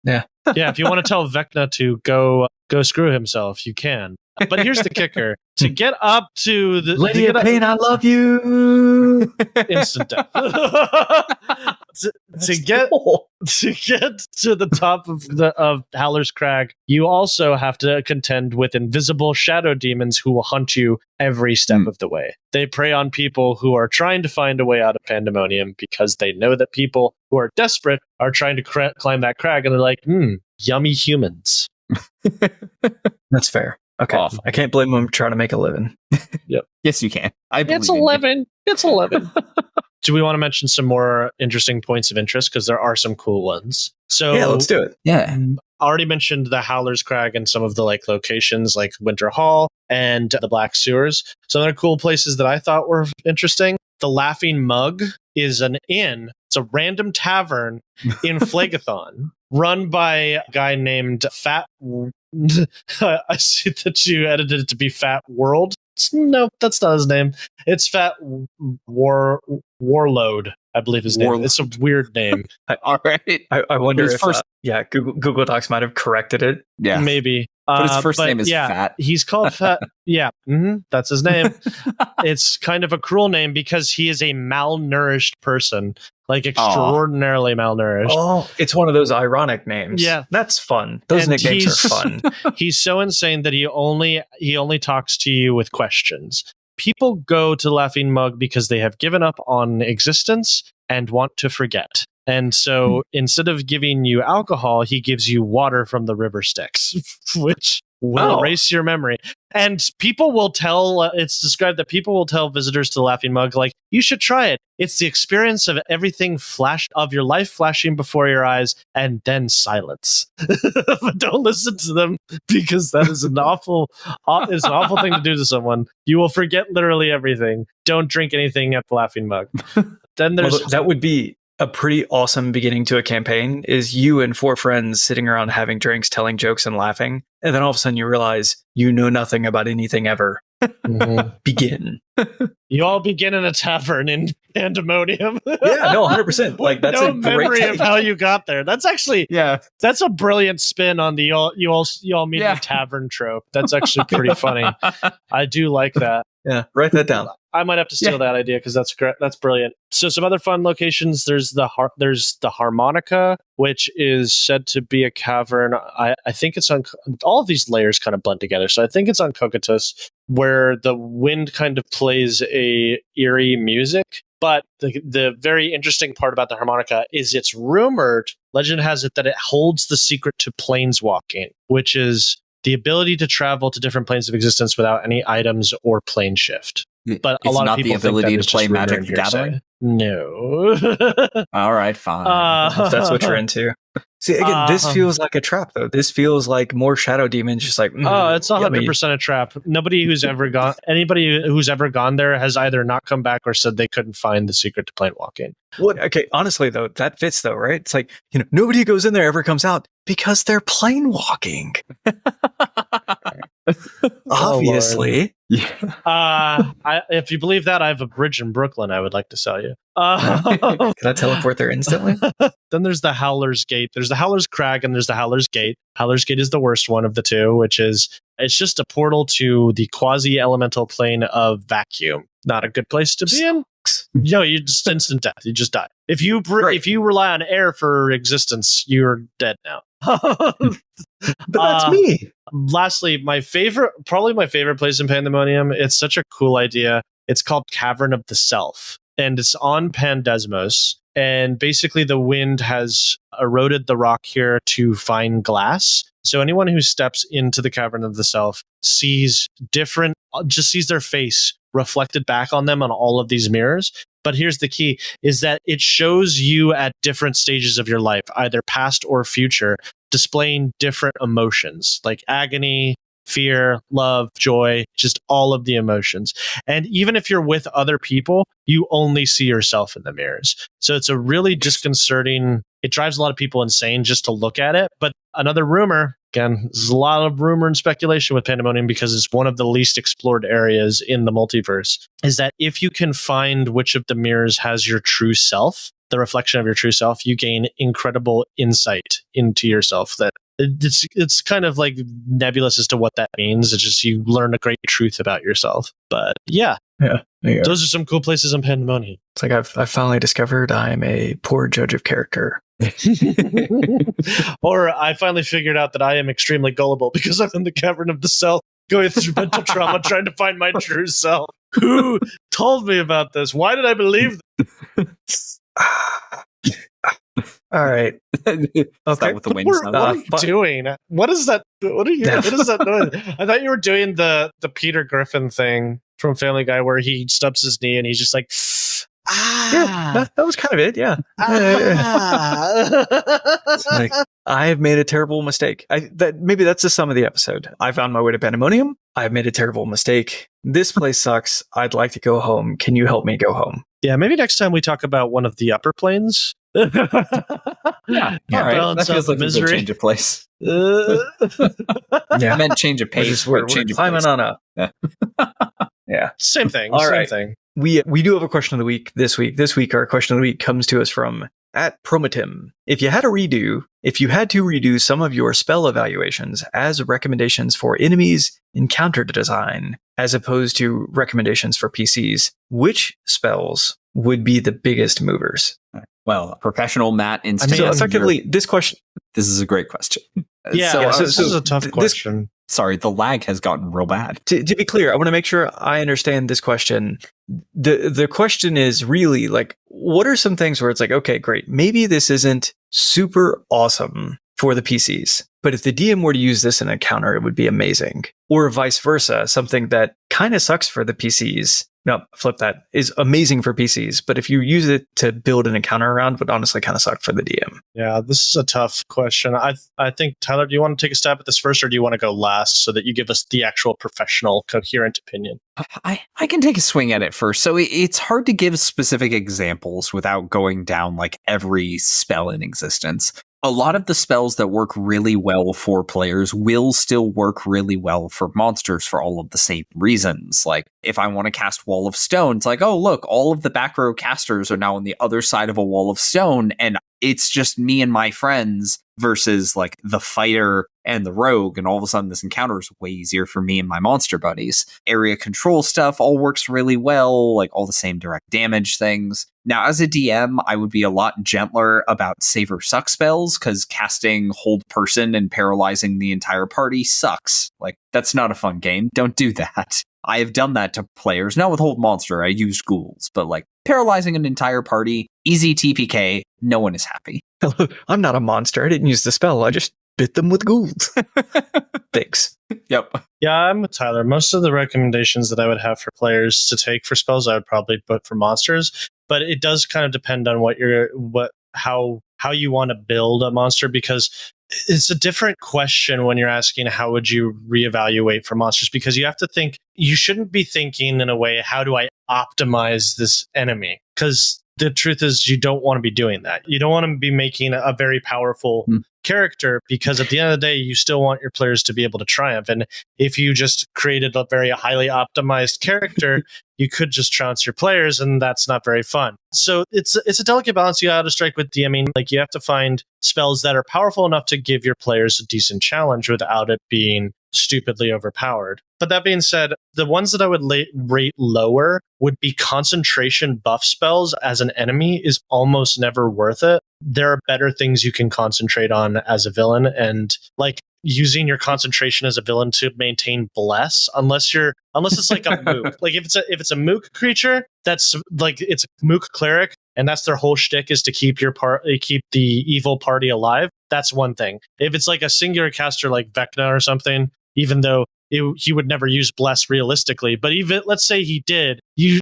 yeah. If you want to tell Vecna to go screw himself, you can. But here's the kicker: to get up to the Lady of Pain, I love you. Instant death. to get to the top of Howler's Crag, you also have to contend with invisible shadow demons who will hunt you every step of the way. They prey on people who are trying to find a way out of Pandemonium because they know that people who are desperate are trying to climb that crag, and they're like, yummy humans. That's fair. Okay. Awful. I can't blame them trying to make a living. Yep. Yes, you can. It's 11. It's 11. Do we want to mention some more interesting points of interest? Because there are some cool ones. So yeah, let's do it. Yeah. I already mentioned the Howler's Crag and some of the locations like Winter Hall and the Black Sewers. Some other cool places that I thought were interesting. The Laughing Mug is an inn. It's a random tavern in Phlegethon run by a guy named Fat. I see that you edited it to be Fat World. No, that's not his name. It's Fat Warlord, I believe his name. It's a weird name. All right. I wonder if Google Docs might have corrected it. Yeah, maybe. But his first name is Fat. He's called Fat. Yeah, that's his name. It's kind of a cruel name because he is a malnourished person, like extraordinarily malnourished. Oh, it's one of those ironic names. Yeah, that's fun. Those nicknames are fun. He's so insane that he only talks to you with questions. People go to Laughing Mug because they have given up on existence and want to forget. And so instead of giving you alcohol, he gives you water from the river Styx, which will erase your memory. And people will tell, it's described that people will tell visitors to the Laughing Mug, like, you should try it. It's the experience of everything of your life flashing before your eyes and then silence. But don't listen to them because that is an awful thing to do to someone. You will forget literally everything. Don't drink anything at the Laughing Mug. Then there's that would be a pretty awesome beginning to a campaign, is you and 4 friends sitting around having drinks, telling jokes and laughing. And then all of a sudden you realize you know nothing about anything ever. Begin. You all begin in a tavern in Pandemonium. Yeah, no, 100%. Like, that's a great memory of how you got there. That's actually, that's a brilliant spin on the you all meet in a tavern trope. That's actually pretty funny. I do like that. Yeah, write that down. I might have to steal that idea because that's great. That's brilliant. So some other fun locations. There's the Harmonica, which is said to be a cavern. I think it's on all of these layers kind of blend together. So I think it's on Cocytus, where the wind kind of plays a eerie music. But the very interesting part about the harmonica is it's rumored, legend has it, that it holds the secret to planeswalking, which is the ability to travel to different planes of existence without any items or plane shift. But It's a lot not of people the ability think that to play it's just Magic rumor the Gathering? hearsay. No. All right, fine. If that's what you're into. See, again, this feels like a trap, though. This feels like more shadow demons, just like, it's yummy. 100% a trap. Anybody who's ever gone there has either not come back or said they couldn't find the secret to planewalking. What? Okay, honestly, though, that fits, though, right? It's like, nobody who goes in there ever comes out because they're plane walking. Obviously. If you believe that, I have a bridge in Brooklyn I would like to sell you. Can I teleport there instantly? Then there's the Howler's Gate. There's the Howler's Crag and there's the Howler's Gate. Howler's Gate is the worst one of the two, which is it's just a portal to the quasi-elemental plane of vacuum. Not a good place to be in. No, you just instant death. You just die. If you rely on air for existence, you're dead now. But that's me. Lastly, probably my favorite place in Pandemonium. It's such a cool idea. It's called Cavern of the Self, and it's on Pandesmos. And basically, the wind has eroded the rock here to find glass. So anyone who steps into the Cavern of the Self sees their face reflected back on them on all of these mirrors. But here's the key, is that it shows you at different stages of your life, either past or future, displaying different emotions like agony, fear, love, joy, just all of the emotions. And even if you're with other people, you only see yourself in the mirrors. So it's a really disconcerting, it drives a lot of people insane just to look at it. But another rumor, again, there's a lot of rumor and speculation with Pandemonium because it's one of the least explored areas in the multiverse, is that if you can find which of the mirrors has your true self, the reflection of your true self, you gain incredible insight into yourself. That it's kind of like nebulous as to what that means. It's just you learn a great truth about yourself. But yeah, those are some cool places in Pandemonium. It's like I've finally discovered I'm a poor judge of character. Or I finally figured out that I am extremely gullible because I'm in the Cavern of the Self going through mental trauma trying to find my true self. Who told me about this? Why did I believe this? All right. Okay. With the wings. What are you doing? What is that? What is that noise? I thought you were doing the Peter Griffin thing from Family Guy where he stubs his knee and he's just like, Yeah, that was kind of it. Yeah. Like, I have made a terrible mistake. Maybe that's the sum of the episode. I found my way to Pandemonium. I've made a terrible mistake. This place sucks. I'd like to go home. Can you help me go home? Yeah, maybe next time we talk about one of the upper planes. Yeah. All right. That feels like a good change of place. I meant change of pace. We're climbing on up. Yeah. Same thing. Thing. We do have a question of the week this week. This week, our question of the week comes to us from @Promotim. If you had to redo some of your spell evaluations as recommendations for enemies encounter design, as opposed to recommendations for PCs, which spells would be the biggest movers? Well, professional Matt instant. So effectively, this question. This is a great question. Yeah, this is a tough question. Sorry, the lag has gotten real bad. To be clear, I want to make sure I understand this question. The question is really like, what are some things where it's like, okay, great, maybe this isn't super awesome for the PCs, but if the DM were to use this in a counter, it would be amazing. Or vice versa, something that kind of sucks for the PCs. No, flip that, is amazing for PCs, but if you use it to build an encounter around, would honestly kind of suck for the DM. Yeah, this is a tough question. I think, Tyler, do you want to take a stab at this first, or do you want to go last so that you give us the actual professional, coherent opinion? I can take a swing at it first. So it's hard to give specific examples without going down like every spell in existence. A lot of the spells that work really well for players will still work really well for monsters for all of the same reasons. Like, if I want to cast Wall of Stone, it's like, oh, look, all of the back row casters are now on the other side of a Wall of Stone, and it's just me and my friends versus like the fighter and the rogue, and all of a sudden this encounter is way easier for me and my monster buddies. Area control stuff all works really well, like all the same direct damage things. Now, as a DM, I would be a lot gentler about save or suck spells, because casting Hold Person and paralyzing the entire party sucks. Like, that's not a fun game. Don't do that. I have done that to players, not with Hold Monster, I use ghouls, but like paralyzing an entire party, easy TPK, no one is happy. I'm not a monster. I didn't use the spell. I just bit them with ghouls. Thanks. Yep. Yeah, I'm with Tyler. Most of the recommendations that I would have for players to take for spells, I would probably put for monsters, but it does kind of depend on how you want to build a monster, because it's a different question when you're asking how would you reevaluate for monsters, because you have to think, you shouldn't be thinking in a way, how do I optimize this enemy? Because the truth is you don't want to be doing that. You don't want to be making a very powerful character, because at the end of the day, you still want your players to be able to triumph. And if you just created a very highly optimized character, you could just trounce your players, and that's not very fun. So it's a delicate balance you got to strike with DMing. Like, you have to find spells that are powerful enough to give your players a decent challenge without it being stupidly overpowered. But that being said, the ones that I would rate lower would be concentration buff spells as an enemy is almost never worth it. There are better things you can concentrate on as a villain, and like using your concentration as a villain to maintain bless, unless it's like a mook. Like if it's a mook creature, that's like, it's a mook cleric, and that's their whole shtick, is to keep keep the evil party alive. That's one thing. If it's like a singular caster like Vecna or something, even though he would never use bless realistically, but even let's say he did, you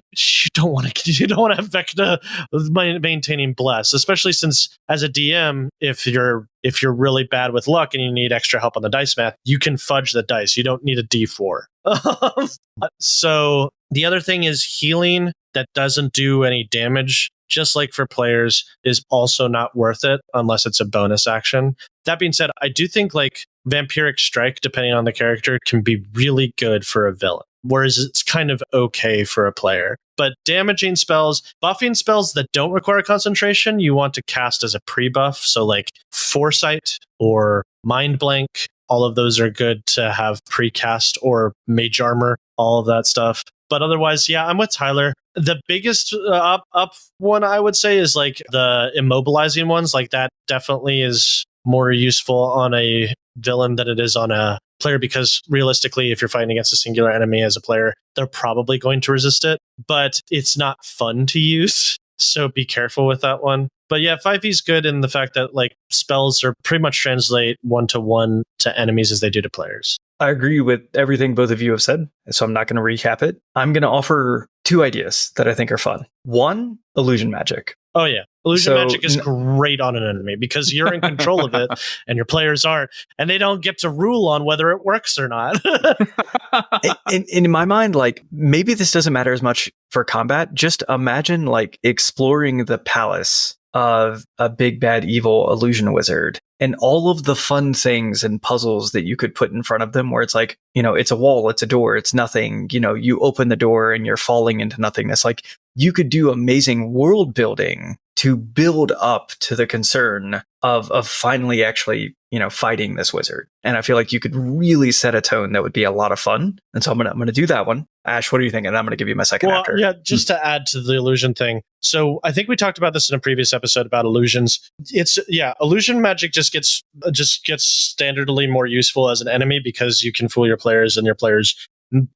don't want to have Vecna maintaining bless, especially since as a DM, if you're really bad with luck and you need extra help on the dice math, you can fudge the dice. You don't need a D4. So the other thing is healing that doesn't do any damage, just like for players, is also not worth it unless it's a bonus action. That being said, I do think like Vampiric Strike, depending on the character, can be really good for a villain, whereas it's kind of okay for a player. But damaging spells, buffing spells that don't require concentration, you want to cast as a pre-buff. So like Foresight or Mind Blank, all of those are good to have pre-cast, or Mage Armor, all of that stuff. But otherwise, yeah, I'm with Tyler. The biggest up one I would say is like the immobilizing ones. Like that definitely is more useful on a villain than it is on a player, because realistically, if you're fighting against a singular enemy as a player, they're probably going to resist it, but it's not fun to use. So be careful with that one. But yeah, 5e is good in the fact that like spells are pretty much translate 1-to-1 to enemies as they do to players. I agree with everything both of you have said, so I'm not going to recap it. I'm going to offer 2 ideas that I think are fun. One, illusion magic. Oh yeah. Illusion magic is great on an enemy because you're in control of it and your players aren't, and they don't get to rule on whether it works or not. in my mind, like, maybe this doesn't matter as much for combat. Just imagine like exploring the palace of a big bad evil illusion wizard and all of the fun things and puzzles that you could put in front of them, where it's like, you know, it's a wall, it's a door, it's nothing, you know, you open the door and you're falling into nothingness. Like, you could do amazing world building to build up to the concern of finally actually, you know, fighting this wizard. And I feel like you could really set a tone that would be a lot of fun. And so I'm gonna do that one. Ash, what are you thinking? I'm gonna give you my second after. Yeah, just to add to the illusion thing. So I think we talked about this in a previous episode about illusions. Illusion magic just gets standardly more useful as an enemy because you can fool your players and your players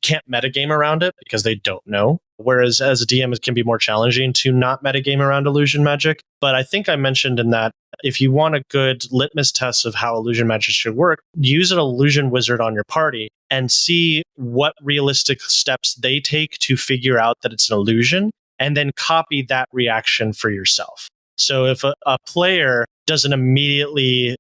can't metagame around it because they don't know. Whereas as a DM, it can be more challenging to not metagame around illusion magic. But I think I mentioned in that if you want a good litmus test of how illusion magic should work, use an illusion wizard on your party and see what realistic steps they take to figure out that it's an illusion, and then copy that reaction for yourself. So if a player doesn't immediately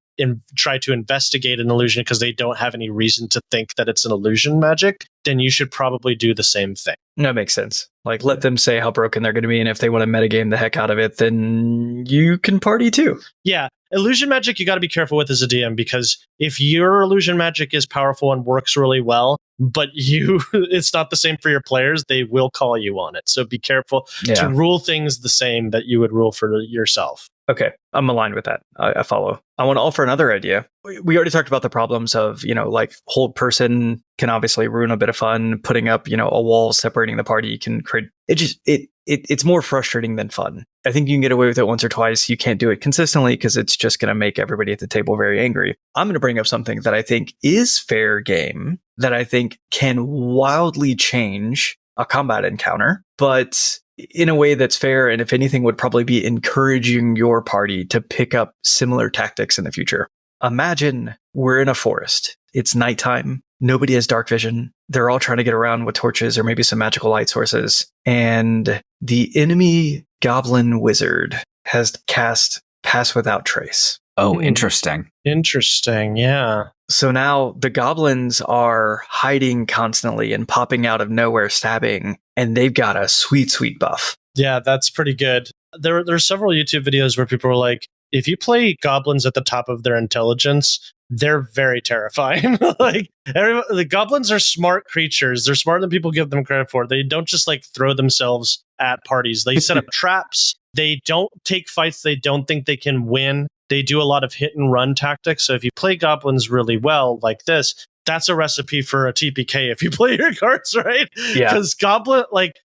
try to investigate an illusion because they don't have any reason to think that it's an illusion magic, then you should probably do the same thing. That makes sense. Like, let them say how broken they're going to be, and if they want to metagame the heck out of it, then you can party too. Yeah. Illusion magic, you got to be careful with as a DM, because if your illusion magic is powerful and works really well, but it's not the same for your players, they will call you on it. So be careful to rule things the same that you would rule for yourself. Okay, I'm aligned with that. I follow. I want to offer another idea. We already talked about the problems of, you know, like hold person can obviously ruin a bit of fun. Putting up, you know, a wall separating the party can create it. it's more frustrating than fun. I think you can get away with it once or twice. You can't do it consistently because it's just going to make everybody at the table very angry. I'm going to bring up something that I think is fair game, that I think can wildly change a combat encounter, but in a way that's fair, and if anything would probably be encouraging your party to pick up similar tactics in the future. Imagine we're in a forest. It's nighttime. Nobody has dark vision. They're all trying to get around with torches or maybe some magical light sources. And the enemy goblin wizard has cast Pass Without Trace. Oh, interesting. Interesting, yeah. So now the goblins are hiding constantly and popping out of nowhere, stabbing, and they've got a sweet, sweet buff. Yeah, that's pretty good. There's several YouTube videos where people are like, if you play goblins at the top of their intelligence, they're very terrifying. The goblins are smart creatures. They're smarter than people give them credit for. They don't just like throw themselves at parties. They set up traps. They don't take fights they don't think they can win. They do a lot of hit and run tactics. So if you play goblins really well like this, that's a recipe for a TPK if you play your cards right. Yeah. Because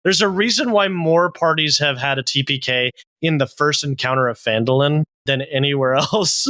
there's a reason why more parties have had a TPK in the first encounter of Phandalin than anywhere else.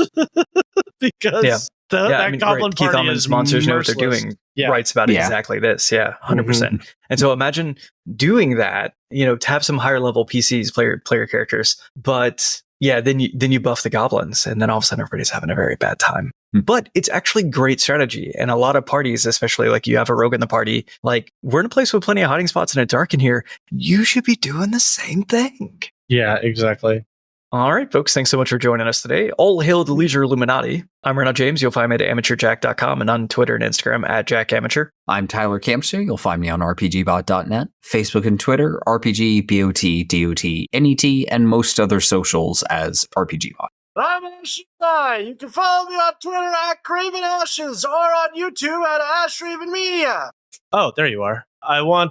Because that goblin Keith party Allman's is Monsters Know What merciless. They're Doing writes about exactly this. Yeah, 100%. And so imagine doing that, to have some higher level PCs, player characters, but yeah, then you buff the goblins, and then all of a sudden everybody's having a very bad time. But it's actually great strategy. And a lot of parties, especially like you have a rogue in the party, like we're in a place with plenty of hiding spots and it's dark in here. You should be doing the same thing. Yeah, exactly. All right, folks, thanks so much for joining us today. All hail the Leisure Illuminati. I'm Renaud James. You'll find me at amateurjack.com and on Twitter and Instagram at jackamateur. I'm Tyler Campster. You'll find me on RPGBOT.net, Facebook and Twitter, RPGBOT.net, and most other socials as RPGBOT. I'm Ashen Guy. You can follow me on Twitter at Craven Ashes or on YouTube at Ashraven Media. Oh, there you are.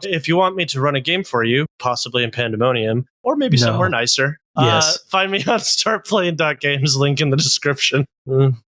If you want me to run a game for you, possibly in Pandemonium, or maybe somewhere nicer, find me on startplaying.games, link in the description.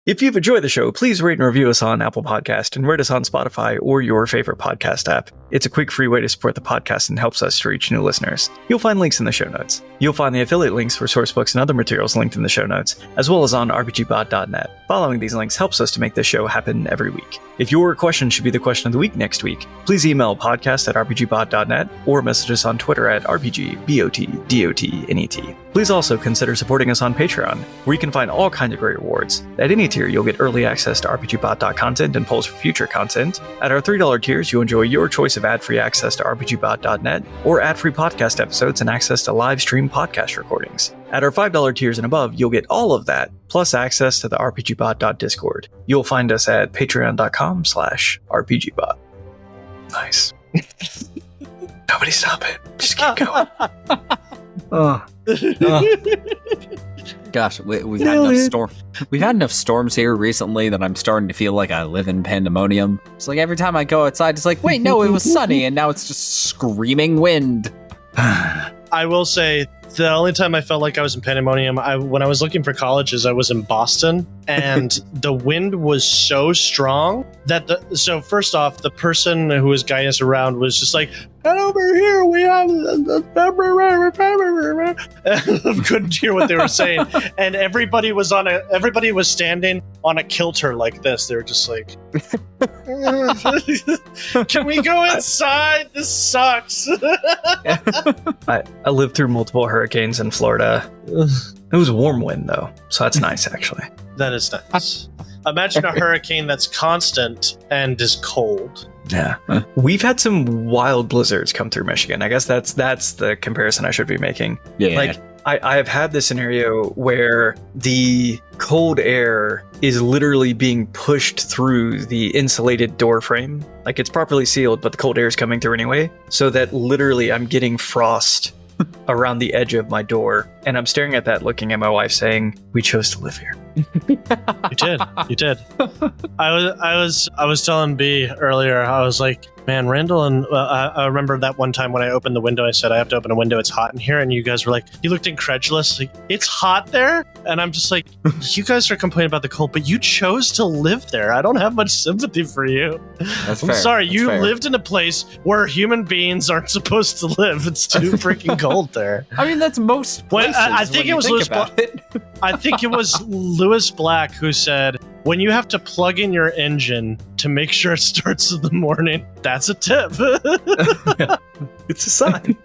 If you've enjoyed the show, please rate and review us on Apple Podcast and rate us on Spotify or your favorite podcast app. It's a quick, free way to support the podcast and helps us to reach new listeners. You'll find links in the show notes. You'll find the affiliate links for source books and other materials linked in the show notes, as well as on RPGBOT.net. Following these links helps us to make this show happen every week. If your question should be the question of the week next week, please email podcast@RPGBOT.net or message us on Twitter at RPGBOT.net. Please also consider supporting us on Patreon, where you can find all kinds of great rewards. At any tier, you'll get early access to RPGBOT content and polls for future content. At our $3 tiers, you'll enjoy your choice of ad-free access to RPGBOT.net or ad-free podcast episodes and access to live stream podcast recordings. At our $5 tiers and above, you'll get all of that, plus access to the RPGBOT.Discord. You'll find us at patreon.com/RPGBOT. Nice. Nobody stop it. Just keep going. Gosh, we've had enough storms here recently that I'm starting to feel like I live in Pandemonium. It's like every time I go outside, it's like, wait, no, it was sunny, and now it's just screaming wind. I will say, the only time I felt like I was in Pandemonium, when I was looking for colleges, I was in Boston, and the wind was so strong that so first off, the person who was guiding us around was just like, and over here we have couldn't hear what they were saying, and everybody was standing on a kilter like this. They were just like, can we go inside? This sucks. I lived through multiple hurricanes in Florida. It was a warm wind, though, so that's nice, actually. That is nice. Imagine a hurricane that's constant and is cold. Yeah. We've had some wild blizzards come through Michigan. I guess that's the comparison I should be making. Yeah. Like, I have had this scenario where the cold air is literally being pushed through the insulated door frame. Like, it's properly sealed, but the cold air is coming through anyway. So that literally I'm getting frost around the edge of my door. And I'm staring at that, looking at my wife saying, we chose to live here. You did. I was telling B earlier. I was like, man, Randall, and I remember that one time when I opened the window. I said, I have to open a window. It's hot in here, and you guys were like, you looked incredulous. Like, it's hot there, and I'm just like, you guys are complaining about the cold, but you chose to live there. I don't have much sympathy for you. I'm sorry, you lived in a place where human beings aren't supposed to live. It's too freaking cold there. I mean, that's most places. I think it was Lewis Black. I think it was Lewis Black who said, when you have to plug in your engine to make sure it starts in the morning, that's a tip. It's a sign.